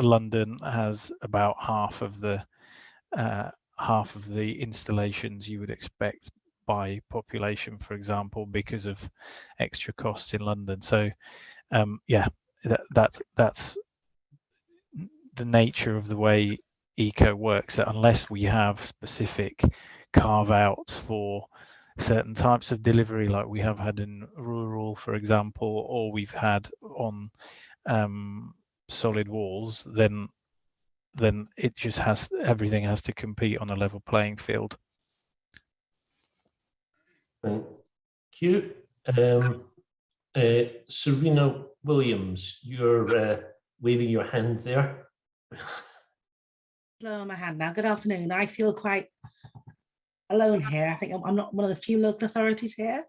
London has about half of the installations you would expect by population, for example, because of extra costs in London. So yeah, that's the nature of the way eco works, that unless we have specific carve outs for certain types of delivery, like we have had in rural, for example, or we've had on solid walls, then it just everything has to compete on a level playing field. Thank you. Serena Williams, you're waving your hand there. Lower my hand now. Good afternoon. I feel quite alone here. I think I'm not one of the few local authorities here.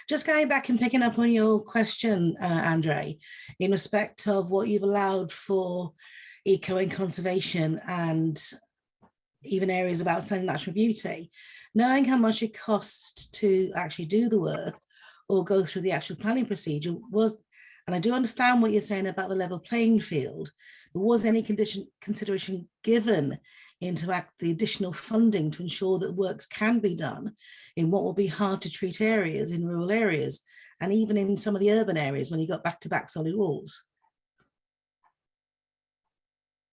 Just going back and picking up on your question, Andre, in respect of what you've allowed for eco and conservation and even areas of outstanding natural beauty, knowing how much it costs to actually do the work or go through the actual planning procedure was, and I do understand what you're saying about the level playing field, but was any consideration given into the additional funding to ensure that works can be done in what will be hard to treat areas in rural areas and even in some of the urban areas when you got back-to-back solid walls?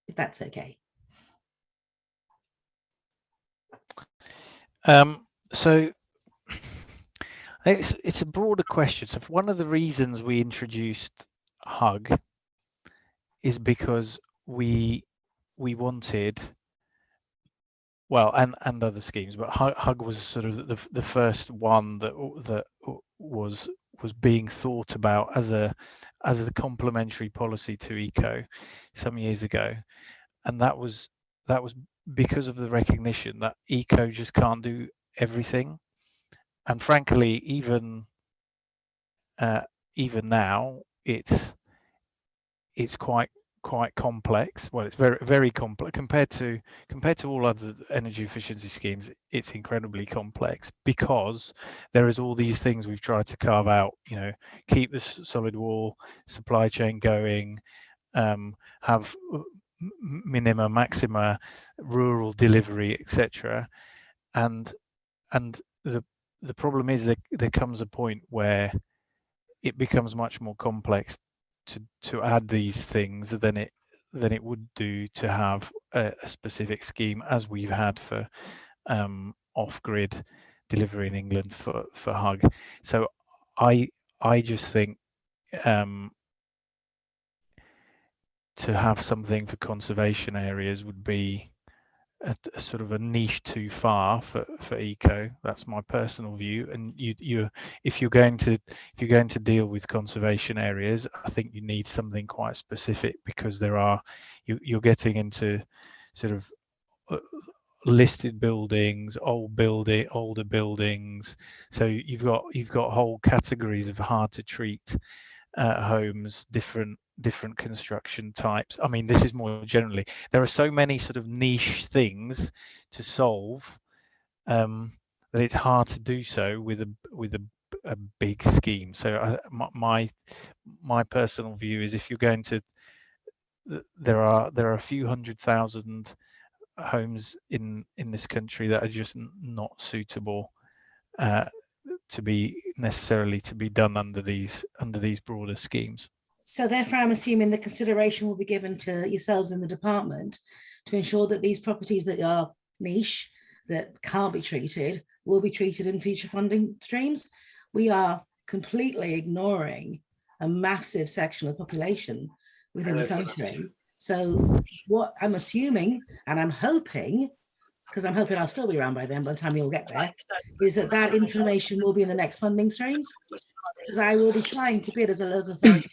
If that's okay. So it's a broader question. So one of the reasons we introduced HUG is because we wanted, well, and other schemes, but HUG was sort of the first one that was being thought about as a complementary policy to eco some years ago, and that was because of the recognition that eco just can't do everything. And frankly, even now, it's quite complex. Well, it's very complex compared to all other energy efficiency schemes. It's incredibly complex because there is all these things we've tried to carve out. You know, keep the solid wall supply chain going, have minima, maxima, rural delivery, etc. And the problem is that there comes a point where it becomes much more complex to add these things than it would do to have a specific scheme, as we've had for off-grid delivery in England for HUG. So I just think to have something for conservation areas would be a sort of a niche too far for eco. That's my personal view. And if you're going to deal with conservation areas, I think you need something quite specific, because you're getting into sort of listed buildings, older buildings. So you've got whole categories of hard to treat homes, different construction types. I mean, this is more generally, there are so many sort of niche things to solve that it's hard to do so with a big scheme. So my personal view is, if you're going to, there are a few 100,000 homes in this country that are just not suitable to be done under these broader schemes. So therefore, I'm assuming the consideration will be given to yourselves in the department to ensure that these properties that are niche, that can't be treated, will be treated in future funding streams. We are completely ignoring a massive section of the population within the country. So what I'm assuming, and I'm hoping, because I'm hoping I'll still be around by then, by the time you'll get there, is that information will be in the next funding streams, because I will be trying to bid as a local authority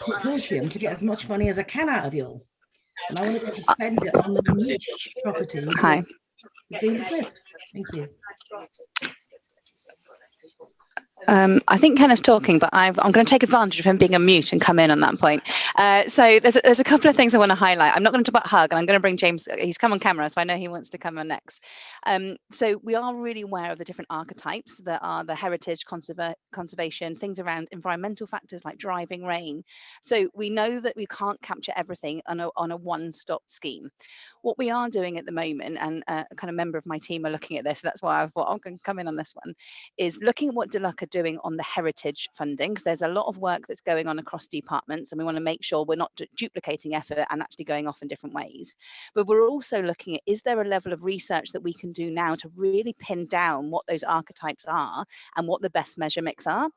consortium to get as much money as I can out of you all. And I want to be able to spend it on the niche properties that is being dismissed. Thank you. I think Kenneth's talking, but I'm going to take advantage of him being on mute and come in on that point. So there's a couple of things I want to highlight. I'm not going to talk about HUG, and I'm going to bring James. He's come on camera, so I know he wants to come on next. So we are really aware of the different archetypes that are the heritage, conservation, things around environmental factors like driving rain. So we know that we can't capture everything on a one-stop scheme. What we are doing at the moment, and a kind of member of my team are looking at this, so that's why I thought I'm going to come in on this one, is looking at what DLUC are doing on the heritage funding. So there's a lot of work that's going on across departments, and we want to make sure we're not duplicating effort and actually going off in different ways. But we're also looking at, is there a level of research that we can do now to really pin down what those archetypes are and what the best measure mix are?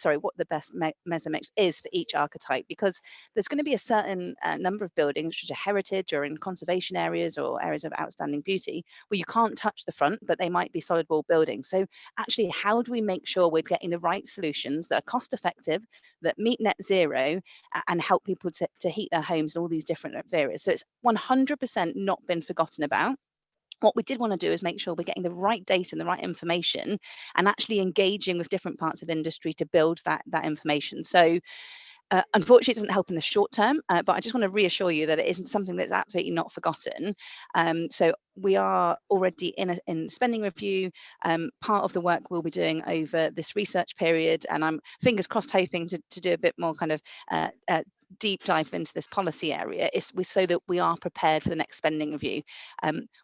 What the best measure mix is for each archetype, because there's going to be a certain number of buildings which are heritage or in conservation areas or areas of outstanding beauty where you can't touch the front, but they might be solid wall buildings. So actually, how do we make sure we're getting the right solutions that are cost effective, that meet net zero, and help people to heat their homes in all these different areas? So it's 100% not been forgotten about. What we did want to do is make sure we're getting the right data and the right information and actually engaging with different parts of industry to build that information. So unfortunately, it doesn't help in the short term, but I just want to reassure you that it isn't something that's absolutely not forgotten. So we are already in spending review. Part of the work we'll be doing over this research period, and I'm fingers crossed hoping to do a bit more kind of deep dive into this policy area is so that we are prepared for the next spending review.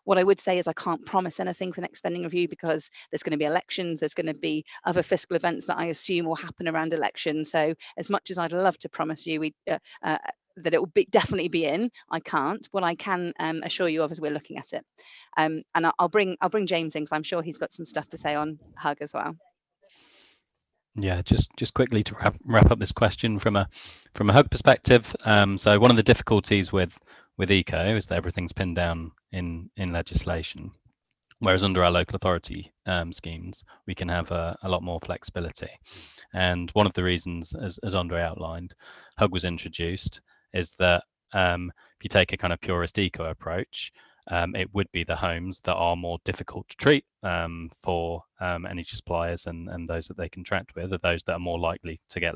What I would say is I can't promise anything for the next spending review because there's going to be elections, there's going to be other fiscal events that I assume will happen around elections. So as much as I'd love to promise you that it will definitely be in, I can't. What I can assure you of is we're looking at it. And I'll bring James in because I'm sure he's got some stuff to say on HUG as well. Yeah, just quickly to wrap up this question from a HUG perspective. So one of the difficulties with eco is that everything's pinned down in legislation, whereas under our local authority schemes we can have a lot more flexibility. And one of the reasons, as Andre outlined, HUG was introduced is that if you take a kind of purist eco approach, it would be the homes that are more difficult to treat for energy suppliers and those that they contract with are those that are more likely to get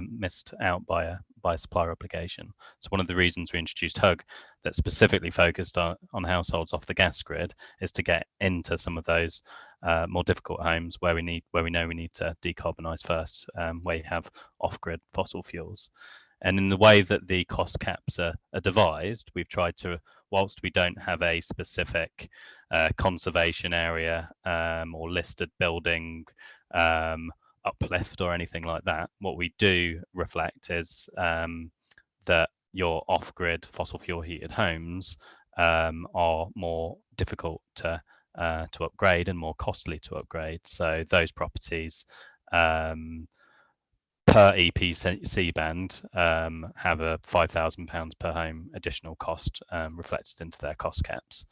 missed out by a supplier obligation. So one of the reasons we introduced HUG that specifically focused on households off the gas grid is to get into some of those more difficult homes where we know we need to decarbonise first, where you have off-grid fossil fuels. And in the way that the cost caps are devised, we've tried to, whilst we don't have a specific conservation area or listed building uplift or anything like that, what we do reflect is that your off-grid fossil fuel heated homes are more difficult to upgrade and more costly to upgrade. So those properties per EPC band have a £5,000 per home additional cost reflected into their cost caps.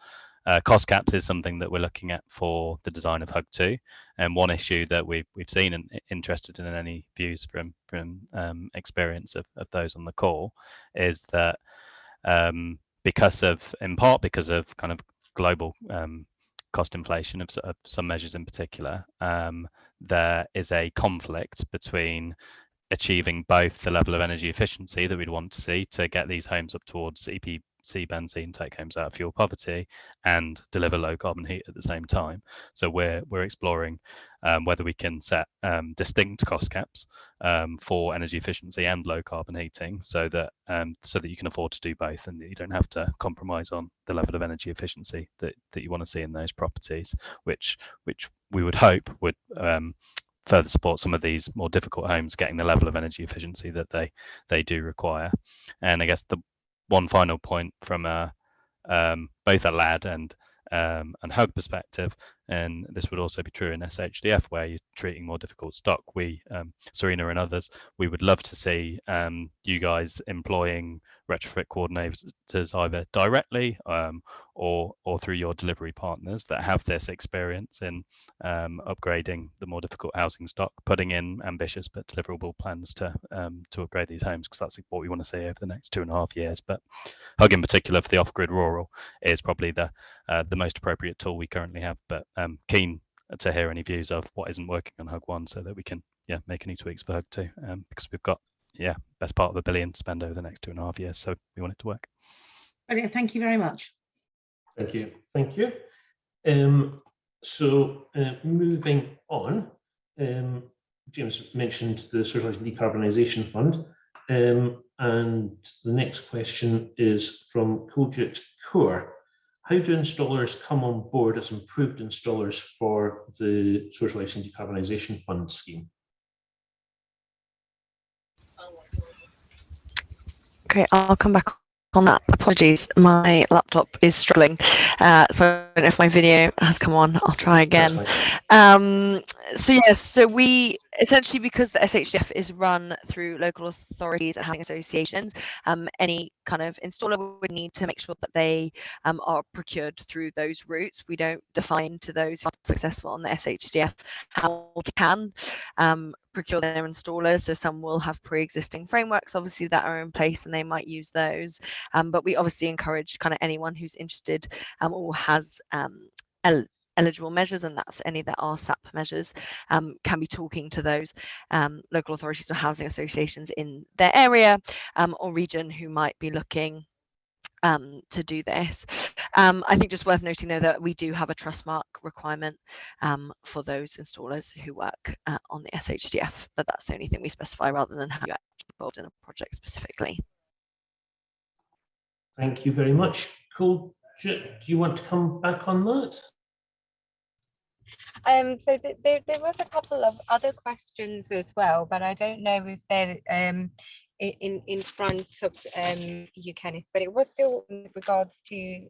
Cost caps is something that we're looking at for the design of HUG 2, and one issue that we've seen and interested in any views from experience of those on the call is that because of kind of global cost inflation of some measures in particular, there is a conflict between achieving both the level of energy efficiency that we'd want to see to get these homes up towards EPC benzene take homes out of fuel poverty and deliver low carbon heat at the same time. So we're exploring whether we can set distinct cost caps for energy efficiency and low carbon heating, so that you can afford to do both and that you don't have to compromise on the level of energy efficiency that you want to see in those properties, which we would hope would further support some of these more difficult homes getting the level of energy efficiency that they do require. And I guess the one final point from both a LAD and HUG perspective, and this would also be true in SHDF where you're treating more difficult stock. We, Serena and others, we would love to see you guys employing retrofit coordinators either directly or through your delivery partners that have this experience in upgrading the more difficult housing stock, putting in ambitious but deliverable plans to upgrade these homes, because that's what we want to see over the next 2.5 years. But HUG in particular for the off-grid rural is probably the most appropriate tool we currently have, but keen to hear any views of what isn't working on HUG 1 so that we can make any tweaks for HUG 2, because we've got best part of $1 billion to spend over the next 2.5 years, so we want it to work. Brilliant, thank you very much. Thank you. So moving on, James mentioned the Social Housing Decarbonisation Fund, and the next question is from Koljit Kaur. How do installers come on board as improved installers for the Social Housing Decarbonisation Fund scheme? Okay, I'll come back on that. Apologies, my laptop is struggling, so I don't know if my video has come on. I'll try again. So yes, so we essentially, because the SHDF is run through local authorities and housing associations, any kind of installer would need to make sure that they are procured through those routes. We don't define to those who are successful on the SHDF how we can procure their installers. So some will have pre-existing frameworks, obviously, that are in place, and they might use those. But we obviously encourage kind of anyone who's interested or has eligible measures, and that's any that are SAP measures, can be talking to those local authorities or housing associations in their area or region who might be looking to do this. I think just worth noting though that we do have a trust mark requirement for those installers who work on the SHDF, but that's the only thing we specify rather than how you're actually involved in a project specifically. Thank you very much. Cool. Do you want to come back on that? So there was a couple of other questions as well, but I don't know if they're in front of you, Kenneth, but it was still in regards to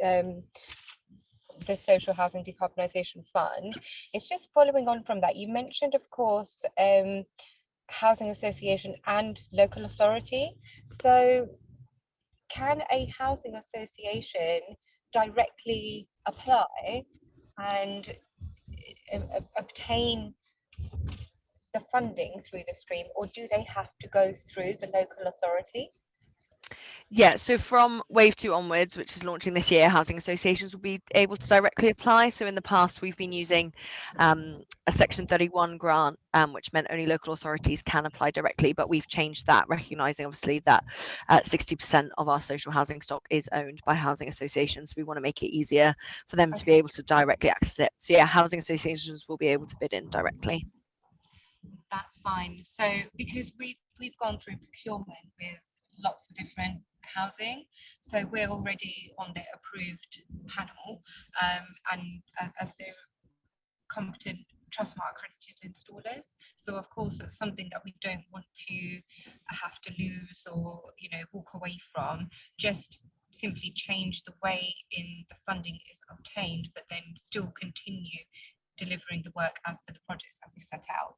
the Social Housing Decarbonisation Fund. It's just following on from that. You mentioned, of course, housing association and local authority. So can a housing association directly apply and obtain the funding through the stream, or do they have to go through the local authority? Yeah, so from Wave 2 onwards, which is launching this year, housing associations will be able to directly apply. So in the past, we've been using a Section 31 grant, which meant only local authorities can apply directly, but we've changed that, recognising obviously that 60% of our social housing stock is owned by housing associations. We want to make it easier for them to be able to directly access it. So yeah, housing associations will be able to bid in directly. That's fine. So because we've gone through procurement with lots of different housing, so we're already on the approved panel, and as they're competent Trustmark accredited installers. So of course that's something that we don't want to have to lose or walk away from. Just simply change the way in the funding is obtained, but then still continue delivering the work as per the projects that we've set out.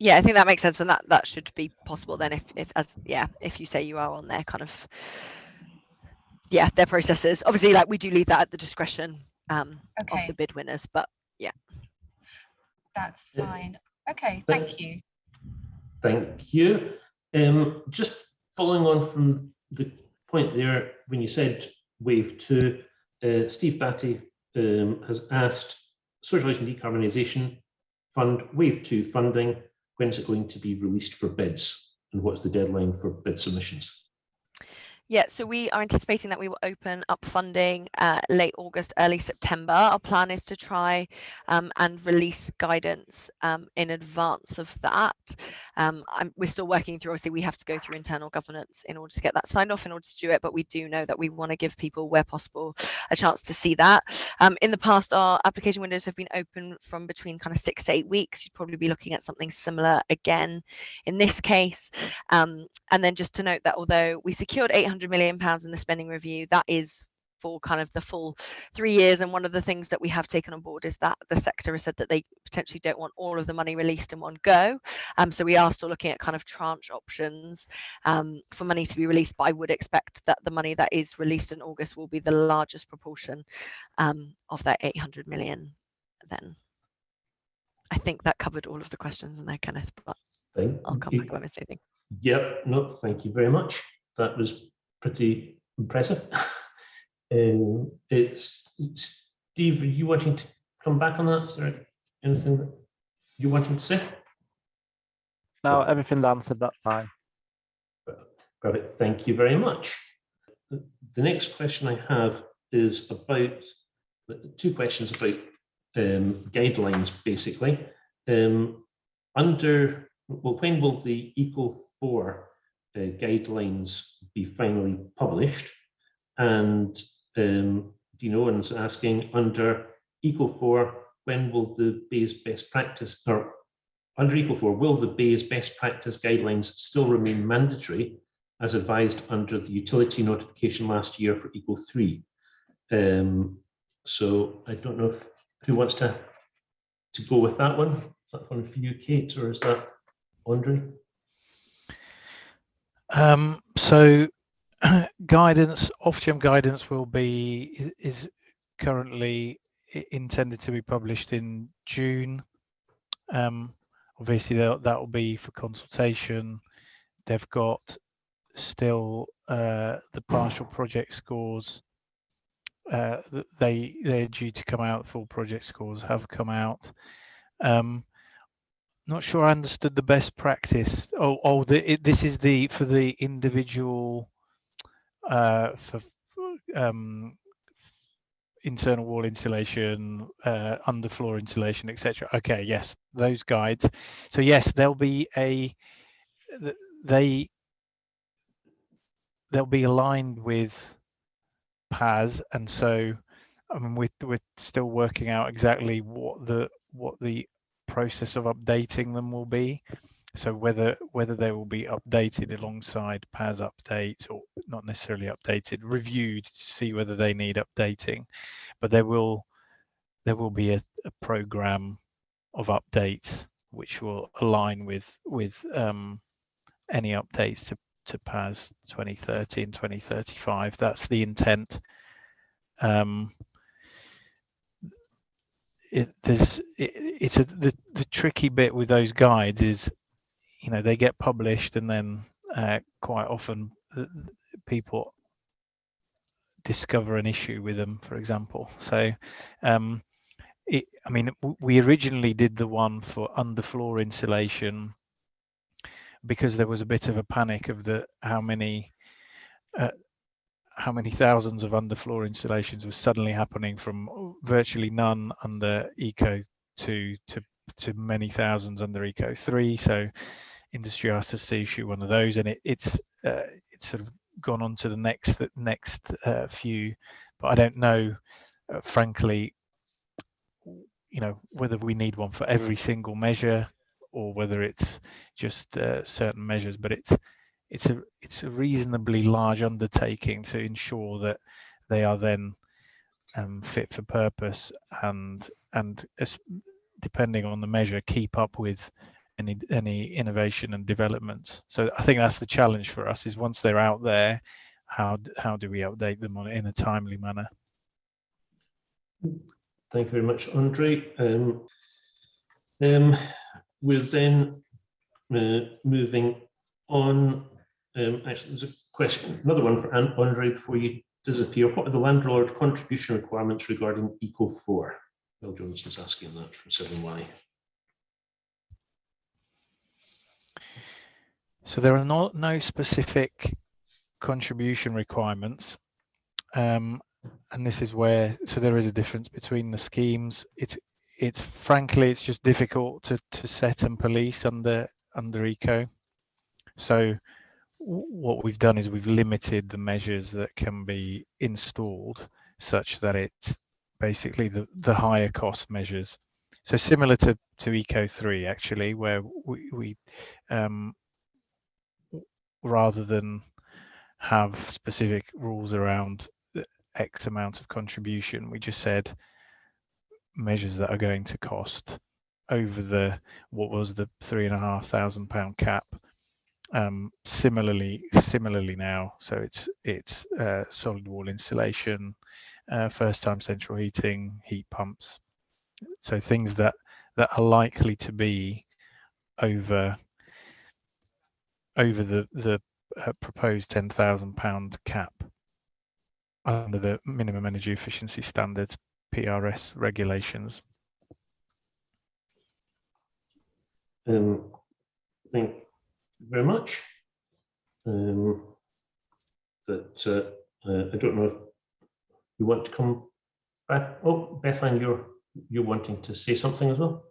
Yeah, I think that makes sense, and that should be possible then if you say you are on their kind of their processes. Obviously, like we do leave that at the discretion of the bid winners, but yeah. That's fine. Okay, thank you. Thank you. Just following on from the point there, when you said Wave 2, Steve Batty has asked Social Housing Decarbonisation Fund, Wave 2 funding, when is it going to be released for bids, and what's the deadline for bid submissions? Yeah, so we are anticipating that we will open up funding late August, early September. Our plan is to try and release guidance in advance of that. We're still working through, obviously we have to go through internal governance in order to get that signed off in order to do it, but we do know that we want to give people, where possible, a chance to see that. In the past, our application windows have been open from between kind of 6 to 8 weeks. You'd probably be looking at something similar again in this case. And then just to note that although we secured £800 million in the spending review, that is for kind of the full 3 years, and one of the things that we have taken on board is that the sector has said that they potentially don't want all of the money released in one go, so we are still looking at kind of tranche options for money to be released, but I would expect that the money that is released in August will be the largest proportion of that 800 million then. I think that covered all of the questions in there, Kenneth, but I'll come back if I missed anything. Yep, no, thank you very much. That was pretty impressive. It's Steve, are you wanting to come back on that? Is there anything that you wanting to say? No, everything's answered, that's fine. Perfect, thank you very much. The next question I have is about, 2 questions about guidelines, basically. When will the Eco4 guidelines be finally published? And Dino is asking, under Eco4, when will the BEIS best practice, or under Eco4, will the BEIS best practice guidelines still remain mandatory as advised under the utility notification last year for Eco3? So I don't know who wants to go with that one. Is that one for you, Kate, or is that Andre? So guidance, Ofgem guidance is currently intended to be published in June. Obviously that will be for consultation. They've got still the partial project scores. They're due to come out. Full project scores have come out. Not sure I understood the best practice. This is for the individual for internal wall insulation, underfloor insulation, etc. Okay, yes, those guides. So yes, there'll be they'll be aligned with PAS, and so I mean we're still working out exactly what the process of updating them will be. So whether they will be updated alongside PAS updates, or not necessarily updated, reviewed to see whether they need updating, but there will be a program of updates which will align with any updates to PAS 2030 and 2035. That's the intent. The tricky bit with those guides is, you know, they get published and then quite often people discover an issue with them, for example. So I mean, we originally did the one for underfloor insulation because there was a bit of a panic of how many thousands of underfloor installations was suddenly happening from virtually none under Eco 2 to many thousands under Eco 3. So industry asked us to issue one of those, and it's sort of gone on to the next few. But I don't know, frankly, you know, whether we need one for every single measure or whether it's just certain measures. But it's a reasonably large undertaking to ensure that they are then fit for purpose and depending on the measure, keep up with any innovation and development. So I think that's the challenge for us, is once they're out there, how do we update them in a timely manner? Thank you very much, Andre. We're then moving on. Actually, there's a question, another one for Andre before you disappear. What are the landlord contribution requirements regarding Eco 4? Bill Jones was asking that from 7Y. So there are no specific contribution requirements, and this is where there is a difference between the schemes. It's frankly it's just difficult to set and police under Eco. So what we've done is we've limited the measures that can be installed such that it's basically the higher cost measures. So similar to Eco 3 actually, where we rather than have specific rules around X amount of contribution, we just said measures that are going to cost over what was the £3,500 cap. Similarly now, so it's solid wall insulation, first time central heating, heat pumps, so things that are likely to be over the proposed £10,000 cap under the minimum energy efficiency standards PRS regulations. Thank you very much. I don't know if you want to come back. Oh, Bethany, you're wanting to say something as well.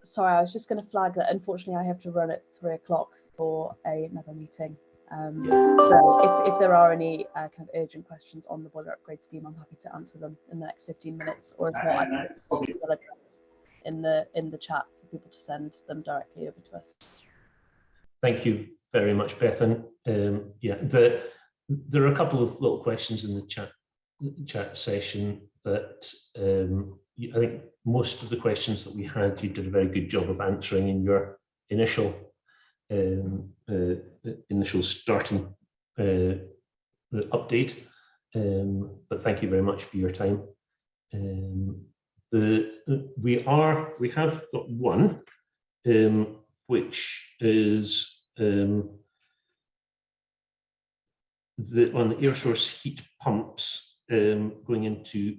Sorry, I was just going to flag that unfortunately I have to run at 3 o'clock for another meeting. So if there are any kind of urgent questions on the boiler upgrade scheme, I'm happy to answer them in the next 15 minutes, or if not, I can put the email address in the chat for people to send them directly over to us. Thank you very much, Beth. And yeah, there are a couple of little questions in the chat session that I think most of the questions that we had, you did a very good job of answering in your initial starting update. But thank you very much for your time. We have got one, which is on air source heat pumps going into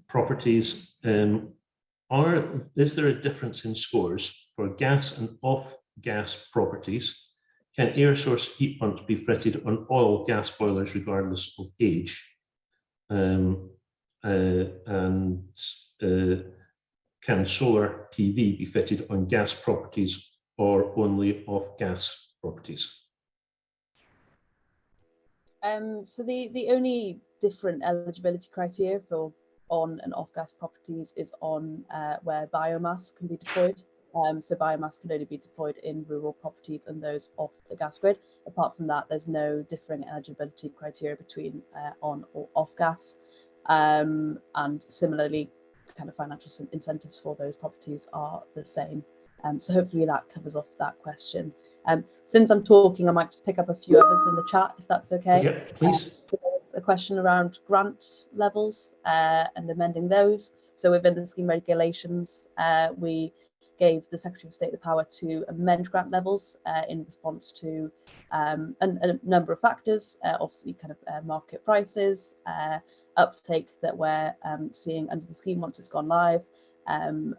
properties. Is there a difference in scores for gas and off-gas properties? Can air source heat pumps be fitted on oil gas boilers regardless of age? Can solar PV be fitted on gas properties or only off-gas properties? So the only different eligibility criteria for on and off-gas properties is on where biomass can be deployed. So biomass can only be deployed in rural properties and those off the gas grid. Apart from that, there's no differing eligibility criteria between on or off gas. And similarly, kind of financial incentives for those properties are the same. So hopefully that covers off that question. Since I'm talking, I might just pick up a few others in the chat, if that's okay. Yeah, please. So there's a question around grant levels and amending those. So within the scheme regulations, we gave the Secretary of State the power to amend grant levels in response to a number of factors, obviously kind of market prices, uptake that we're seeing under the scheme once it's gone live, and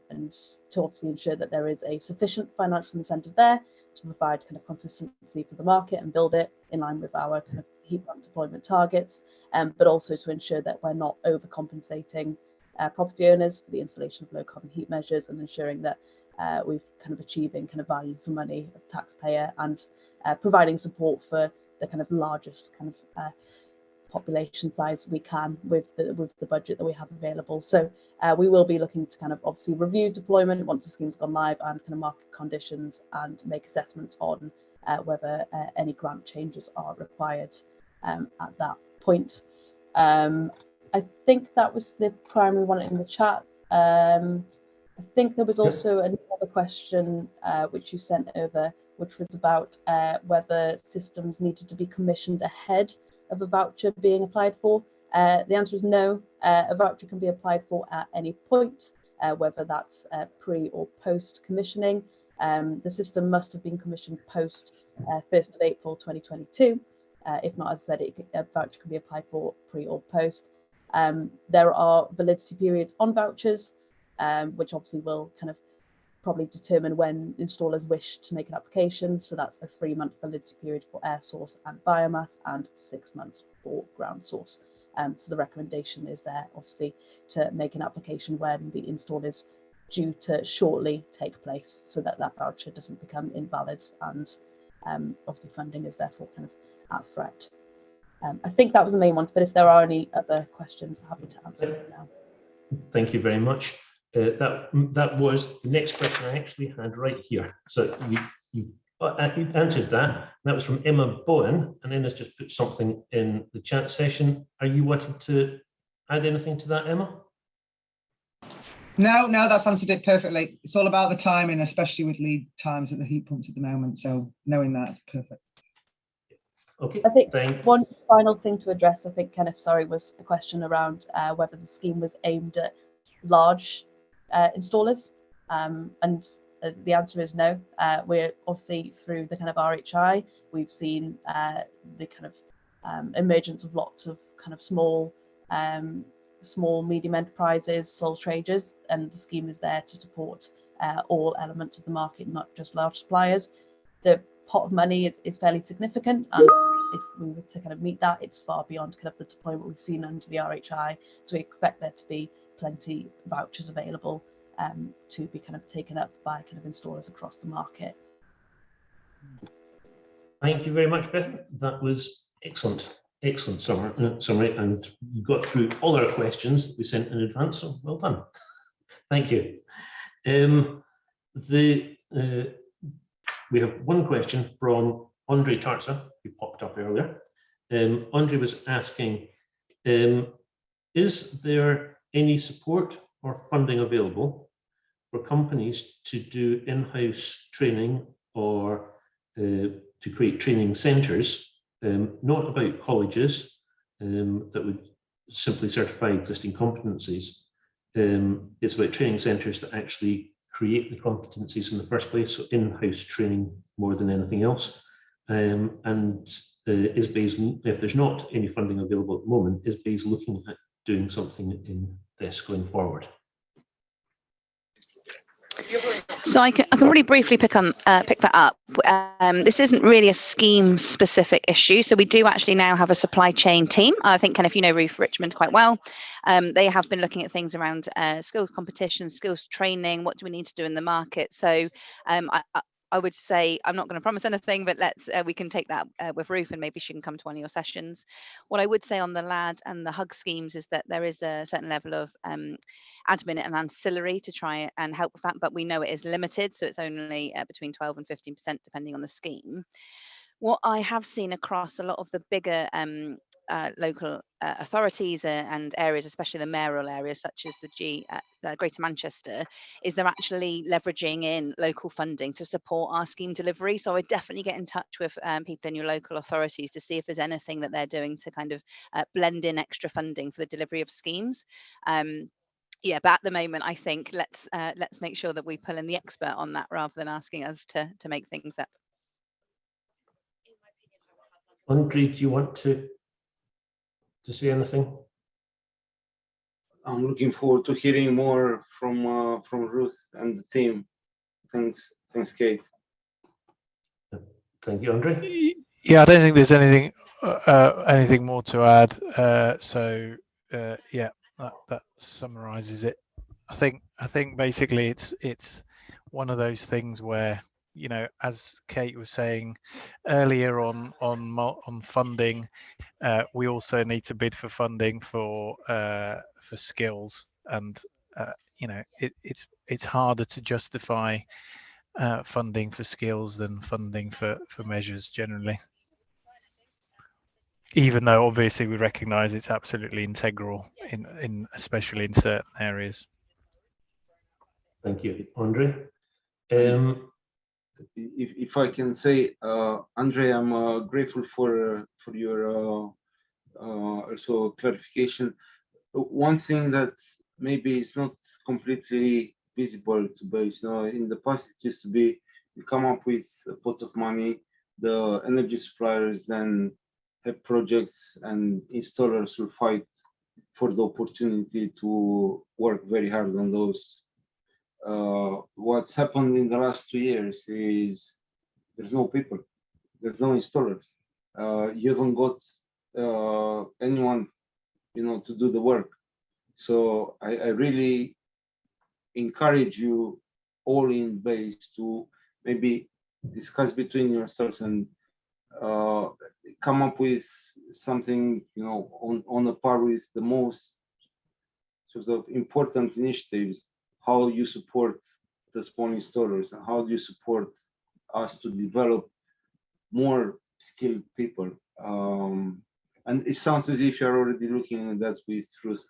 to obviously ensure that there is a sufficient financial incentive there to provide kind of consistency for the market and build it in line with our kind of heat pump deployment targets, but also to ensure that we're not overcompensating property owners for the installation of low carbon heat measures and ensuring that we've kind of achieving kind of value for money of taxpayer and providing support for the kind of largest kind of population size we can with the budget that we have available. So we will be looking to kind of obviously review deployment once the scheme's gone live and kind of market conditions and make assessments on whether any grant changes are required at that point. I think that was the primary one in the chat. I think there was also another question which you sent over, which was about whether systems needed to be commissioned ahead of a voucher being applied for. The answer is no. A voucher can be applied for at any point, whether that's pre or post commissioning. The system must have been commissioned post 1st of April 2022. If not, as I said, a voucher can be applied for pre or post. There are validity periods on vouchers, which obviously will kind of probably determine when installers wish to make an application. So that's a 3-month validity period for air source and biomass and 6 months for ground source. So the recommendation is there obviously to make an application when the install is due to shortly take place so that that voucher doesn't become invalid and obviously funding is therefore kind of at threat. I think that was the main ones, but if there are any other questions, I'm happy to answer them now. Thank you very much. That was the next question I actually had right here. So you answered that. That was from Emma Bowen, and Emma's just put something in the chat session. Are you wanting to add anything to that, Emma? No, that's answered it perfectly. It's all about the timing, especially with lead times at the heat pumps at the moment. So knowing that is perfect. Okay. I think one final thing to address, I think, Kenneth, sorry, was the question around whether the scheme was aimed at large installers, and the answer is no. We're obviously through the kind of RHI, we've seen the kind of emergence of lots of kind of small, medium enterprises, sole traders, and the scheme is there to support all elements of the market, not just large suppliers. The pot of money is fairly significant, and if we were to kind of meet that, it's far beyond kind of the deployment we've seen under the RHI. So we expect there to be plenty of vouchers available to be kind of taken up by kind of installers across the market. Thank you very much, Beth. That was excellent summary, and you got through all our questions that we sent in advance, so well done. Thank you. We have one question from Andre Tarza, who popped up earlier. Andre was asking, is there any support or funding available for companies to do in-house training or to create training centres, not about colleges that would simply certify existing competencies. It's about training centres that actually create the competencies in the first place, so in-house training more than anything else. Is BEIS, if there's not any funding available at the moment, is BEIS looking at doing something in this going forward? So I can really briefly pick that up. This isn't really a scheme-specific issue. So we do actually now have a supply chain team. I think kind of, you know, Ruth Richmond quite well. They have been looking at things around skills competition, skills training. What do we need to do in the market? So I would say, I'm not going to promise anything, but we can take that with Ruth, and maybe she can come to one of your sessions. What I would say on the LAD and the HUG schemes is that there is a certain level of admin and ancillary to try and help with that, but we know it is limited, so it's only between 12 and 15% depending on the scheme. What I have seen across a lot of the bigger local authorities and areas, especially the mayoral areas such as the Greater Manchester, is they're actually leveraging in local funding to support our scheme delivery. So I would definitely get in touch with people in your local authorities to see if there's anything that they're doing to kind of blend in extra funding for the delivery of schemes. Yeah, but at the moment, I think let's make sure that we pull in the expert on that rather than asking us to make things up. Andre, do you want to say anything? I'm looking forward to hearing more from Ruth and the team. Thanks, Kate. Thank you, Andre. Yeah, I don't think there's anything more to add. Yeah, that summarizes it. I think basically it's one of those things where, you know, as Kate was saying earlier on funding, we also need to bid for funding for skills, and you know, it's harder to justify funding for skills than funding for measures generally, even though obviously we recognize it's absolutely integral in especially in certain areas. Thank you, Andre. If I can say, Andre, I'm grateful for your also clarification. One thing that maybe is not completely visible to BEIS. You know, in the past it used to be you come up with a pot of money, the energy suppliers then have projects, and installers will fight for the opportunity to work very hard on those. What's happened in the last 2 years is there's no people, there's no installers. You haven't got anyone, you know, to do the work. So I really encourage you all in BEIS to maybe discuss between yourselves and come up with something, you know, on a par with the most sort of important initiatives. How you support the small installers, and how do you support us to develop more skilled people? And it sounds as if you're already looking at that with Ruth,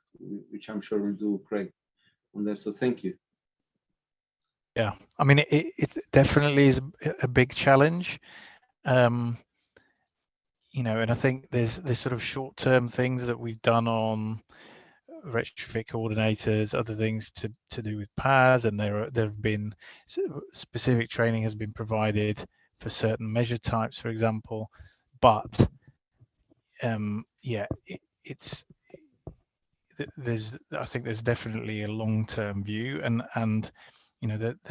which I'm sure will do great on that. So thank you. Yeah, I mean, it definitely is a big challenge. You know, and I think there's sort of short-term things that we've done on retrofit coordinators, other things to do with PAS, and there have been specific training has been provided for certain measure types, for example. But yeah, I think there's definitely a long-term view, and you know that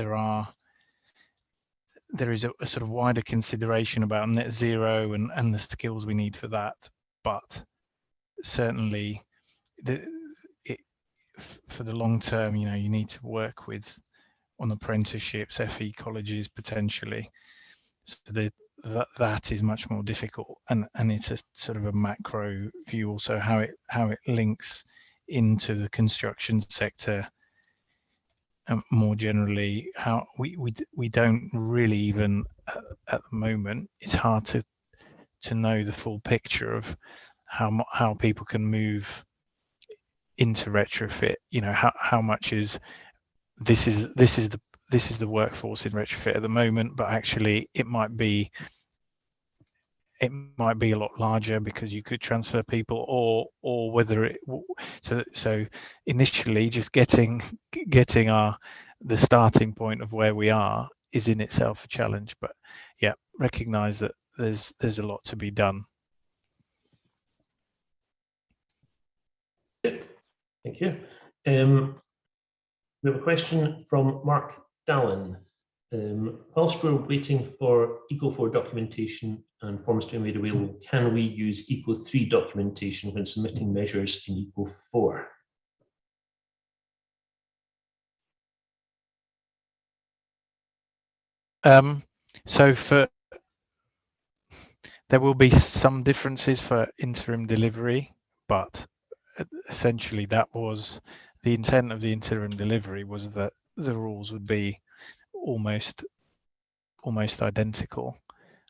there is a sort of wider consideration about net zero and the skills we need for that. But certainly for the long term, you know, you need to work on apprenticeships, FE colleges potentially. So that is much more difficult, and it's a sort of a macro view also how it links into the construction sector. more generally, how we don't really even at the moment. It's hard to know the full picture of how people can move into retrofit. You know, how much is this is the workforce in retrofit at the moment, but actually it might be a lot larger because you could transfer people, or whether it so initially just getting the starting point of where we are is in itself a challenge. But yeah, recognize that there's a lot to be done. Thank you. We have a question from Mark Dallin. Whilst we're waiting for ECO4 documentation and forms to be made available, can we use ECO3 documentation when submitting measures in ECO4? So there will be some differences for interim delivery, but essentially that was the intent of the interim delivery, was that the rules would be almost identical.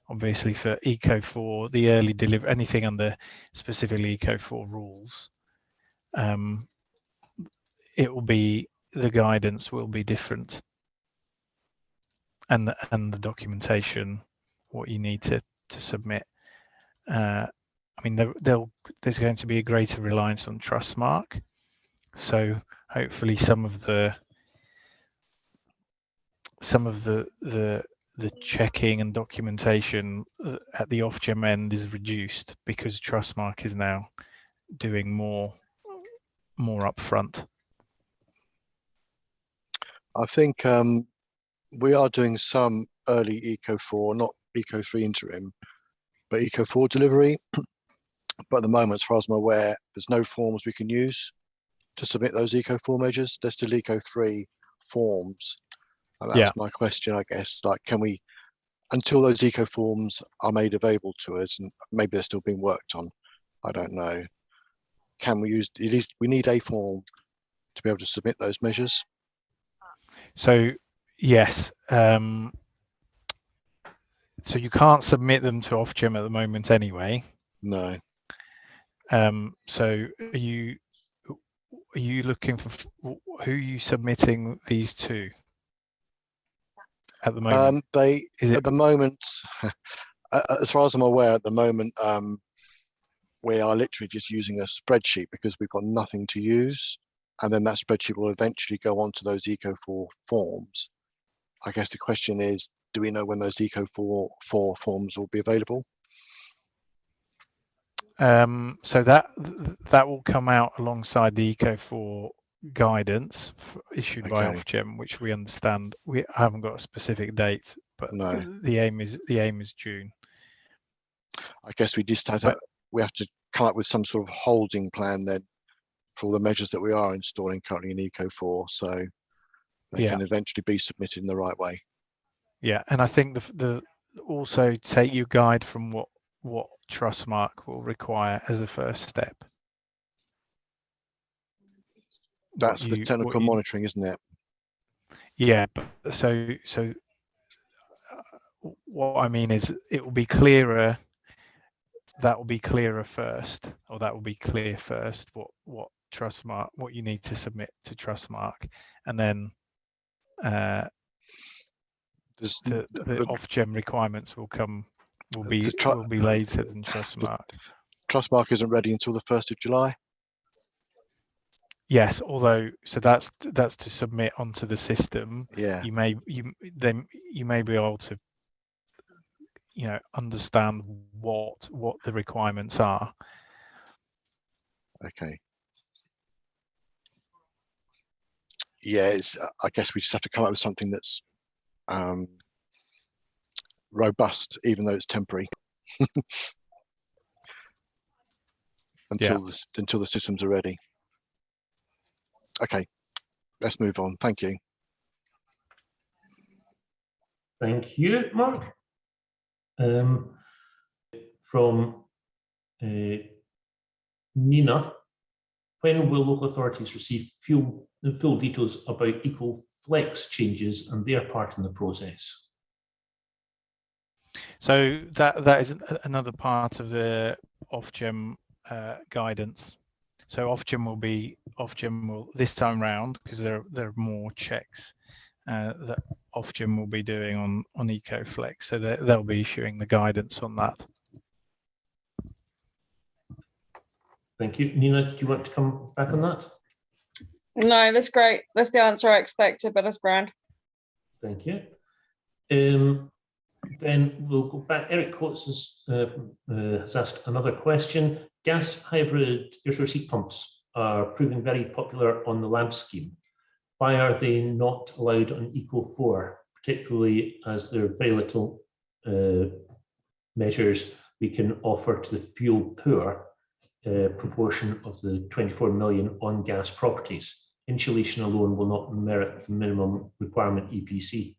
Obviously for ECO4, the early delivery, anything under specifically ECO4 rules, it will be, the guidance will be different, and the documentation, what you need to submit. I mean, there's going to be a greater reliance on Trustmark, so hopefully some of the checking and documentation at the Ofgem end is reduced because Trustmark is now doing more upfront. I think we are doing some early ECO4, not ECO3 interim, but ECO4 delivery. But at the moment, as far as I'm aware, there's no forms we can use to submit those ECO4 measures. There's still ECO3 forms. And that's my question, I guess. Like, can we, until those ECO forms are made available to us, and maybe they're still being worked on, I don't know, can we use, at least we need a form to be able to submit those measures? So yes, so you can't submit them to Ofgem at the moment anyway. No. So are you looking for, who are you submitting these to at the moment? At the moment, as far as I'm aware, at the moment, we are literally just using a spreadsheet because we've got nothing to use. And then that spreadsheet will eventually go onto those ECO4 forms. I guess the question is, do we know when those ECO4 forms will be available? So that will come out alongside the ECO4 guidance issued by Ofgem, which we understand. We haven't got a specific date, but the aim is June. I guess we just have to come up with some sort of holding plan then for all the measures that we are installing currently in ECO4, so they can eventually be submitted in the right way. Yeah, and I think the also take your guide from what Trustmark will require as a first step. That's the technical monitoring, isn't it? Yeah, but so what I mean is it will be clearer. That will be clearer first, or that will be clear first. What Trustmark, what you need to submit to Trustmark, and then the Ofgem requirements will be later than Trustmark. Trustmark isn't ready until the 1st of July. Yes, although that's to submit onto the system. Yeah. You may be able to, understand what the requirements are. Okay. Yeah, I guess we just have to come up with something that's robust, even though it's temporary. until the systems are ready. Okay, let's move on. Thank you. Thank you, Mark. From Nina, when will local authorities receive full details about ECO4 flex changes and their part in the process? So that is another part of the Ofgem guidance. So Ofgem will this time round, because there are more checks that Ofgem will be doing on EcoFlex. So they'll be issuing the guidance on that. Thank you. Nina, do you want to come back on that? No, that's great. That's the answer I expected, but that's grand. Thank you. Then we'll go back. Eric Coates has asked another question. Gas hybrid air source heat pumps are proving very popular on the lab scheme. Why are they not allowed on Eco4, particularly as there are very little measures we can offer to the fuel poor proportion of the 24 million on gas properties? Insulation alone will not merit the minimum requirement EPC.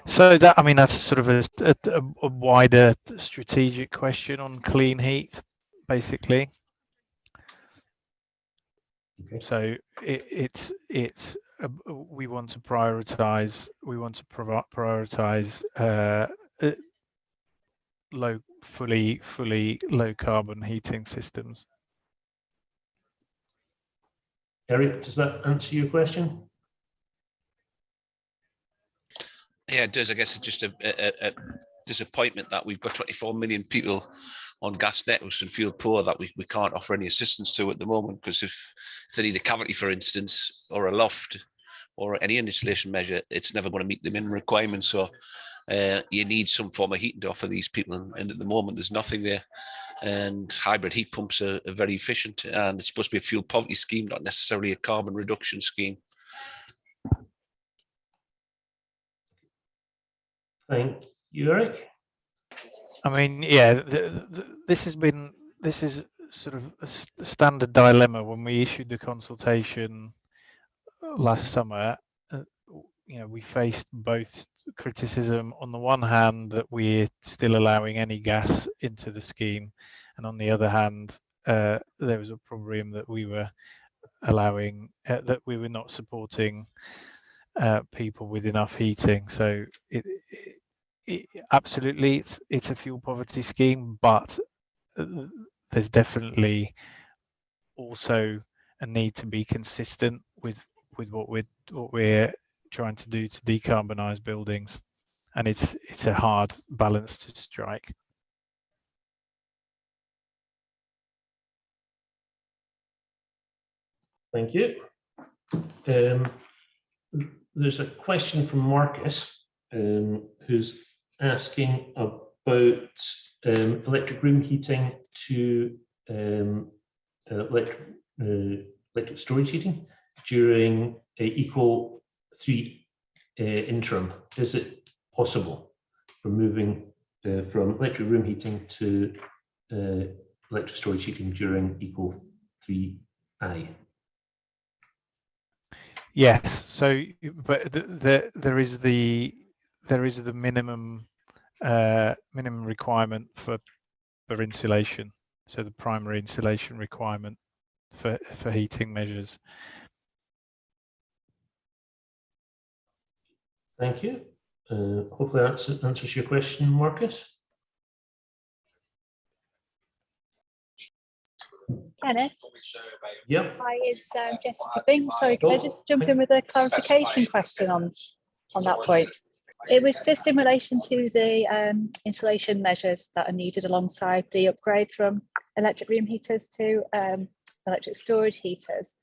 So that, I mean, that's sort of a wider strategic question on clean heat, basically. Okay. So it's we want to prioritize fully low carbon heating systems. Eric, does that answer your question? Yeah, it does. I guess it's just a disappointment that we've got 24 million people on gas networks and fuel poor that we can't offer any assistance to at the moment, because if they need a cavity, for instance, or a loft or any insulation measure, it's never going to meet the minimum requirements. So you need some form of heating to offer these people, and at the moment there's nothing there. And hybrid heat pumps are very efficient, and it's supposed to be a fuel poverty scheme, not necessarily a carbon reduction scheme. Thank you, Eric. I mean, yeah, this is sort of a standard dilemma. When we issued the consultation last summer, you know, we faced both criticism on the one hand that we're still allowing any gas into the scheme, and on the other hand, there was a problem that we were allowing that we were not supporting people with enough heating. So absolutely, it's a fuel poverty scheme, but there's definitely also a need to be consistent with what we're trying to do to decarbonize buildings, and it's a hard balance to strike. Thank you. There's a question from Marcus, who's asking about electric room heating to electric storage heating during Eco 3 interim. Is it possible for moving from electric room heating to electric storage heating during Eco 3I? Yes. So, but there is the minimum requirement for insulation. So the primary insulation requirement for heating measures. Thank you. Hopefully that answers your question, Marcus. Kenneth? Yep. Hi, it's Jessica Bing. Sorry, could I just jump in with a clarification question on that point? It was just in relation to the insulation measures that are needed alongside the upgrade from electric room heaters to electric storage heaters.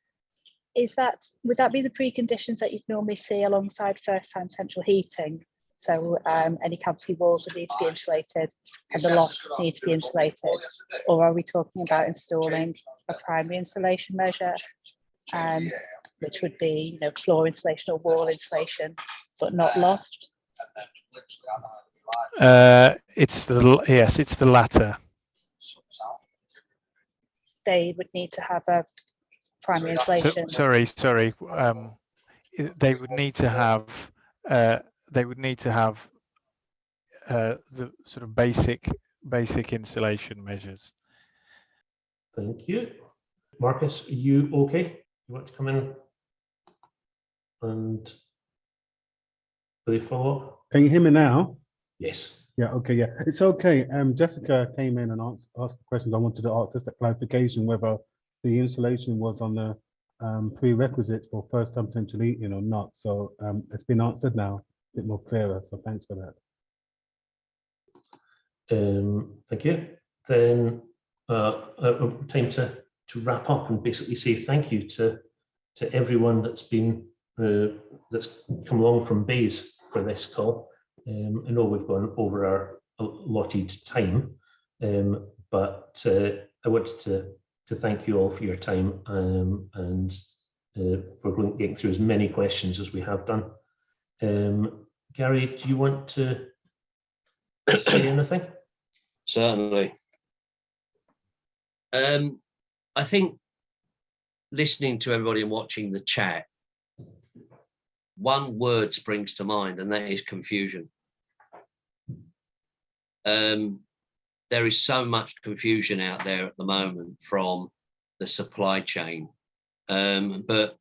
Would that be the preconditions that you'd normally see alongside first-time central heating? So any cavity walls would need to be insulated and the lofts need to be insulated, or are we talking about installing a primary insulation measure, which would be, you know, floor insulation or wall insulation, but not loft? It's the latter. They would need to have a primary insulation. Sorry. They would need to have the sort of basic insulation measures. Thank you. Marcus, are you okay? You want to come in and will you follow up? Can you hear me now? Yes. Yeah, okay, yeah. It's okay. Jessica came in and asked questions. I wanted to ask just a clarification whether the installation was on the prerequisites for first time potential heating or not. So it's been answered now, a bit more clearer. So thanks for that. Thank you. Then time to wrap up and basically say thank you to everyone that's been that's come along from BEIS for this call. I know we've gone over our allotted time, but I wanted to thank you all for your time and for getting through as many questions as we have done. Gary, do you want to say anything? Certainly. I think listening to everybody and watching the chat, one word springs to mind, and that is confusion. There is so much confusion out there at the moment from the supply chain. But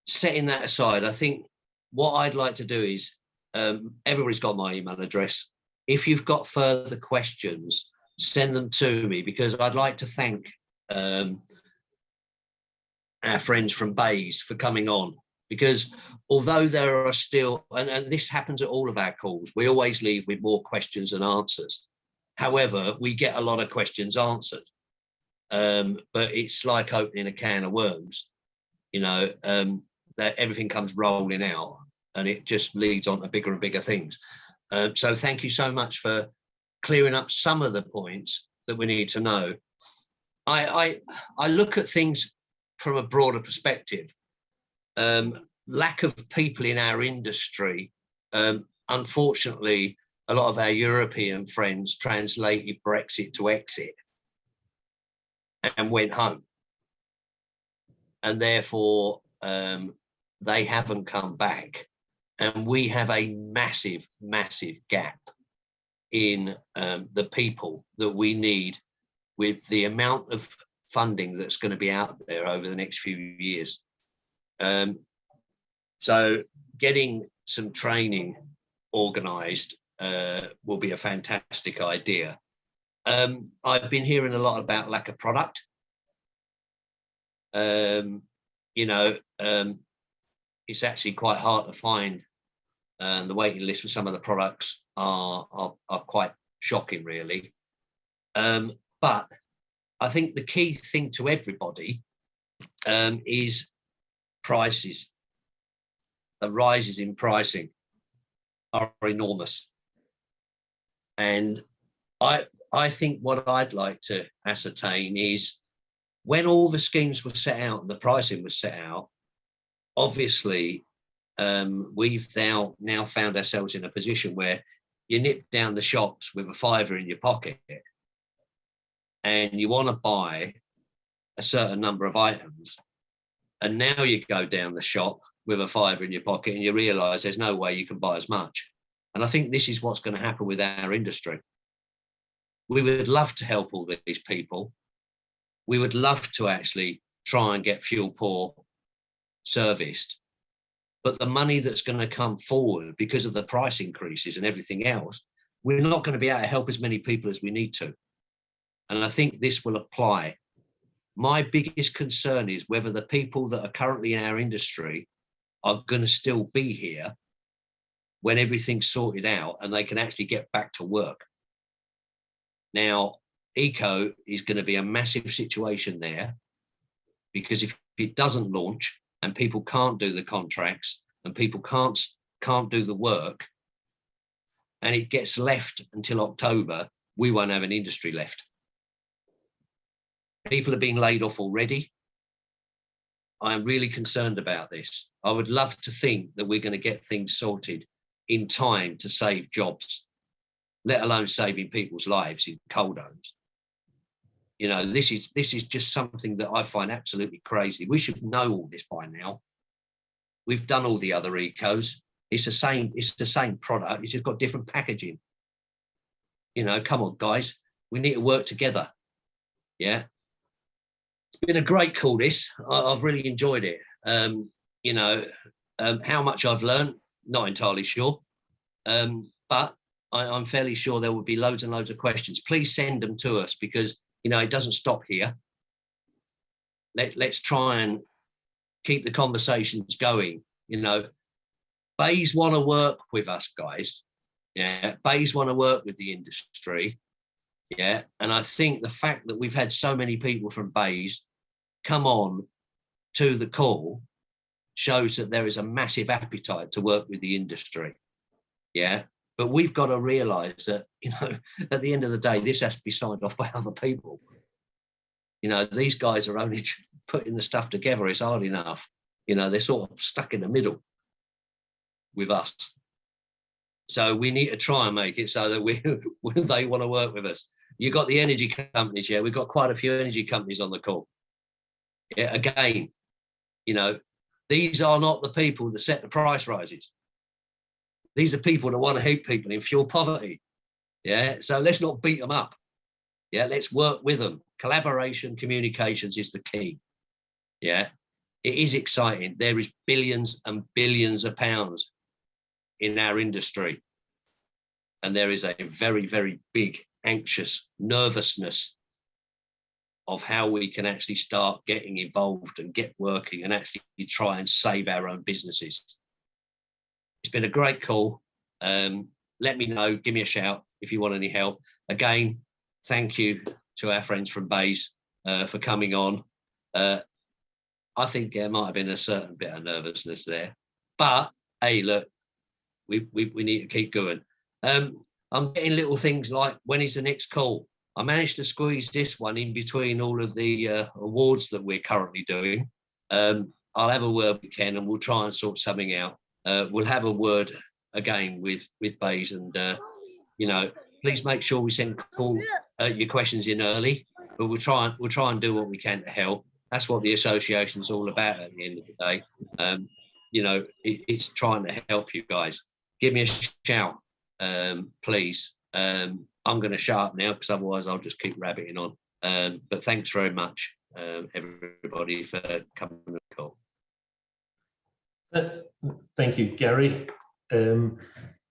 setting that aside, I think what I'd like to do is, everybody's got my email address. If you've got further questions, send them to me, because I'd like to thank our friends from BEIS for coming on, because although there are still, and this happens at all of our calls, we always leave with more questions than answers. However, we get a lot of questions answered, but it's like opening a can of worms, you know, that everything comes rolling out and it just leads on to bigger and bigger things. So thank you so much for clearing up some of the points that we need to know. I look at things from a broader perspective. Lack of people in our industry. Unfortunately, a lot of our European friends translated Brexit to exit and went home. And therefore, they haven't come back. And we have a massive, massive gap in the people that we need with the amount of funding that's going to be out there over the next few years. So getting some training organised will be a fantastic idea. I've been hearing a lot about lack of product. You know, it's actually quite hard to find. The waiting list for some of the products are quite shocking, really. But I think the key thing to everybody is prices. The rises in pricing are enormous. And I think what I'd like to ascertain is, when all the schemes were set out and the pricing was set out, obviously we've now found ourselves in a position where you nip down the shops with a £5 in your pocket and you want to buy a certain number of items, and now you go down the shop with a £5 in your pocket and you realise there's no way you can buy as much. And I think this is what's going to happen with our industry. We would love to help all these people. We would love to actually try and get fuel poor serviced. But the money that's going to come forward because of the price increases and everything else, we're not going to be able to help as many people as we need to. And I think this will apply. My biggest concern is whether the people that are currently in our industry are going to still be here when everything's sorted out and they can actually get back to work. Now, eco is going to be a massive situation there, because if it doesn't launch and people can't do the contracts and people can't do the work, and it gets left until October, we won't have an industry left. People are being laid off already. I am really concerned about this. I would love to think that we're going to get things sorted in time to save jobs, let alone saving people's lives in coal domes. You know, this is just something that I find absolutely crazy. We should know all this by now. We've done all the other ecos. It's the same product. It's just got different packaging. You know, come on, guys. We need to work together. Yeah. It's been a great call, this. I've really enjoyed it. You know, How much I've learned, not entirely sure, but I'm fairly sure there will be loads and loads of questions. Please send them to us, because it doesn't stop here. Let's try and keep the conversations going. BEIS want to work with us, guys. Yeah, BEIS want to work with the industry. Yeah, and I think the fact that we've had so many people from BEIS come on to the call shows that there is a massive appetite to work with the industry. Yeah, but we've got to realise that, at the end of the day, this has to be signed off by other people. These guys are only putting the stuff together. It's hard enough. They're sort of stuck in the middle with us. So we need to try and make it so that they want to work with us. You've got the energy companies, yeah. We've got quite a few energy companies on the call. Yeah, again, these are not the people that set the price rises. These are people that want to help people in fuel poverty. Yeah, so let's not beat them up. Yeah, let's work with them. Collaboration, communications is the key. Yeah, it is exciting. There is billions and billions of pounds in our industry. And there is a very, very big, anxious nervousness of how we can actually start getting involved and get working and actually try and save our own businesses. It's been a great call. Let me know, give me a shout if you want any help. Again, thank you to our friends from BEIS for coming on. I think there might have been a certain bit of nervousness there, but hey, look, we need to keep going. I'm getting little things like, when is the next call? I managed to squeeze this one in between all of the awards that we're currently doing. I'll have a word with Ken and we'll try and sort something out. We'll have a word again with BEIS, and please make sure we send your questions in early, but we'll try and do what we can to help. That's what the association's all about at the end of the day. It's trying to help you guys. Give me a shout, please. I'm going to shut up now because otherwise I'll just keep rabbiting on. But thanks very much, everybody, for coming to the call. Thank you, Gary.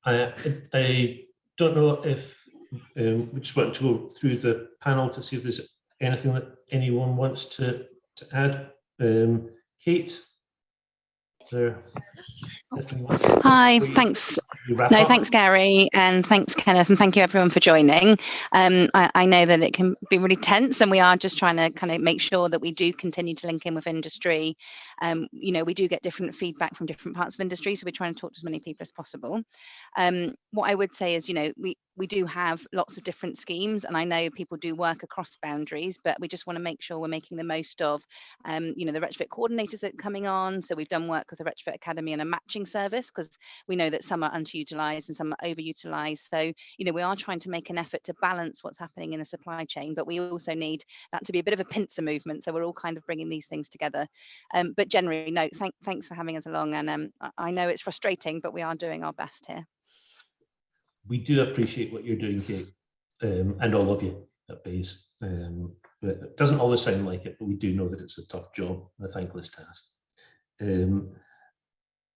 I don't know if we just want to go through the panel to see if there's anything that anyone wants to add. Kate, is there anything? Hi, thanks. No, thanks, Gary, and thanks, Kenneth, and thank you everyone for joining. I know that it can be really tense, and we are just trying to kind of make sure that we do continue to link in with industry. We do get different feedback from different parts of industry, so we're trying to talk to as many people as possible. What I would say is, we do have lots of different schemes, and I know people do work across boundaries, but we just want to make sure we're making the most of, the retrofit coordinators that are coming on. So we've done work with the Retrofit Academy and a matching service, because we know that some are underutilized and some are overutilized. So, we are trying to make an effort to balance what's happening in the supply chain, but we also need that to be a bit of a pincer movement. So we're all kind of bringing these things together. But generally, no, thanks for having us along. And I know it's frustrating, but we are doing our best here. We do appreciate what you're doing, Kate, and all of you at BEIS. It doesn't always sound like it, but we do know that it's a tough job and a thankless task.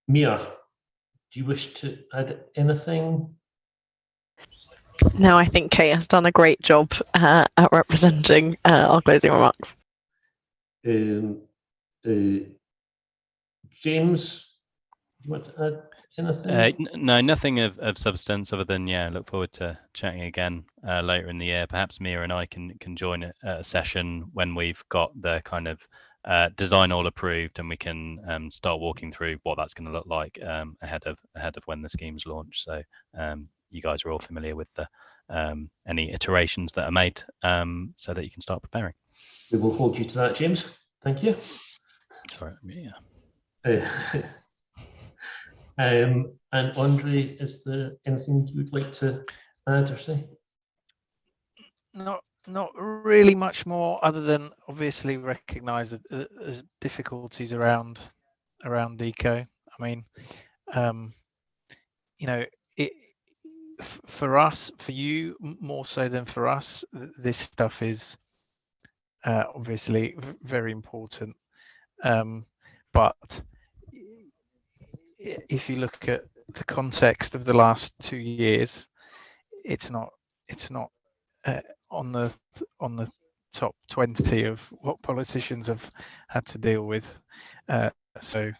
Mia, do you wish to add anything? No, I think Kate has done a great job at representing our closing remarks. James, do you want to add anything? No, nothing of substance other than, look forward to chatting again later in the year. Perhaps Mia and I can join a session when we've got the kind of design all approved, and we can start walking through what that's going to look like ahead of when the scheme's launch. So you guys are all familiar with the any iterations that are made, so that you can start preparing. We will hold you to that, James. Thank you. Sorry, yeah. And Andre, is there anything you would like to add or say? Not really much more, other than obviously recognise that there's difficulties around eco. I mean, for us, for you more so than for us, this stuff is obviously very important. But if you look at the context of the last 2 years, it's not on the top 20 of what politicians have had to deal with. So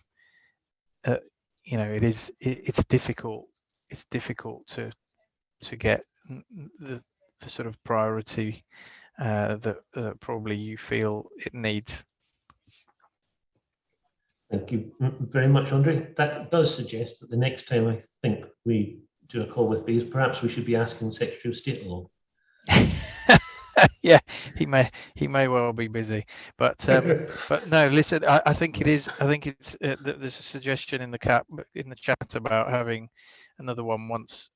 it's difficult. It's difficult to get the sort of priority that probably you feel it needs. Thank you very much, Andre. That does suggest that the next time I think we do a call with BEIS, perhaps we should be asking Secretary of State along. Yeah, he may well be busy, but no. Listen, I think it is. I think it's there's a suggestion in the chat about having another one once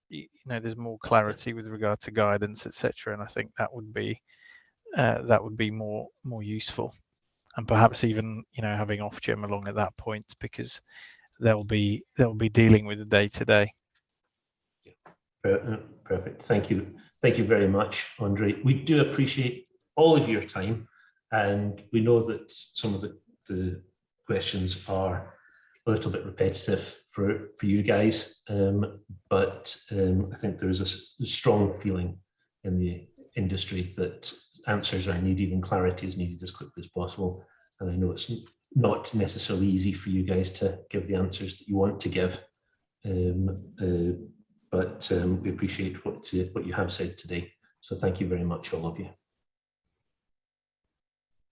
there's more clarity with regard to guidance, etc. And I think that would be more useful, and perhaps even having Ofgem along at that point, because they'll be dealing with the day to day. Perfect. Thank you very much, Andre. We do appreciate all of your time, and we know that some of the questions are a little bit repetitive for you guys, but I think there is a strong feeling in the industry that answers are needed and clarity is needed as quickly as possible. And I know it's not necessarily easy for you guys to give the answers that you want to give, but we appreciate what you have said today. So thank you very much, all of you.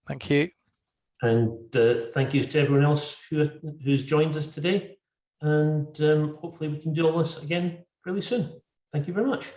Thank you. And thank you to everyone else who's joined us today. And hopefully we can do all this again really soon. Thank you very much.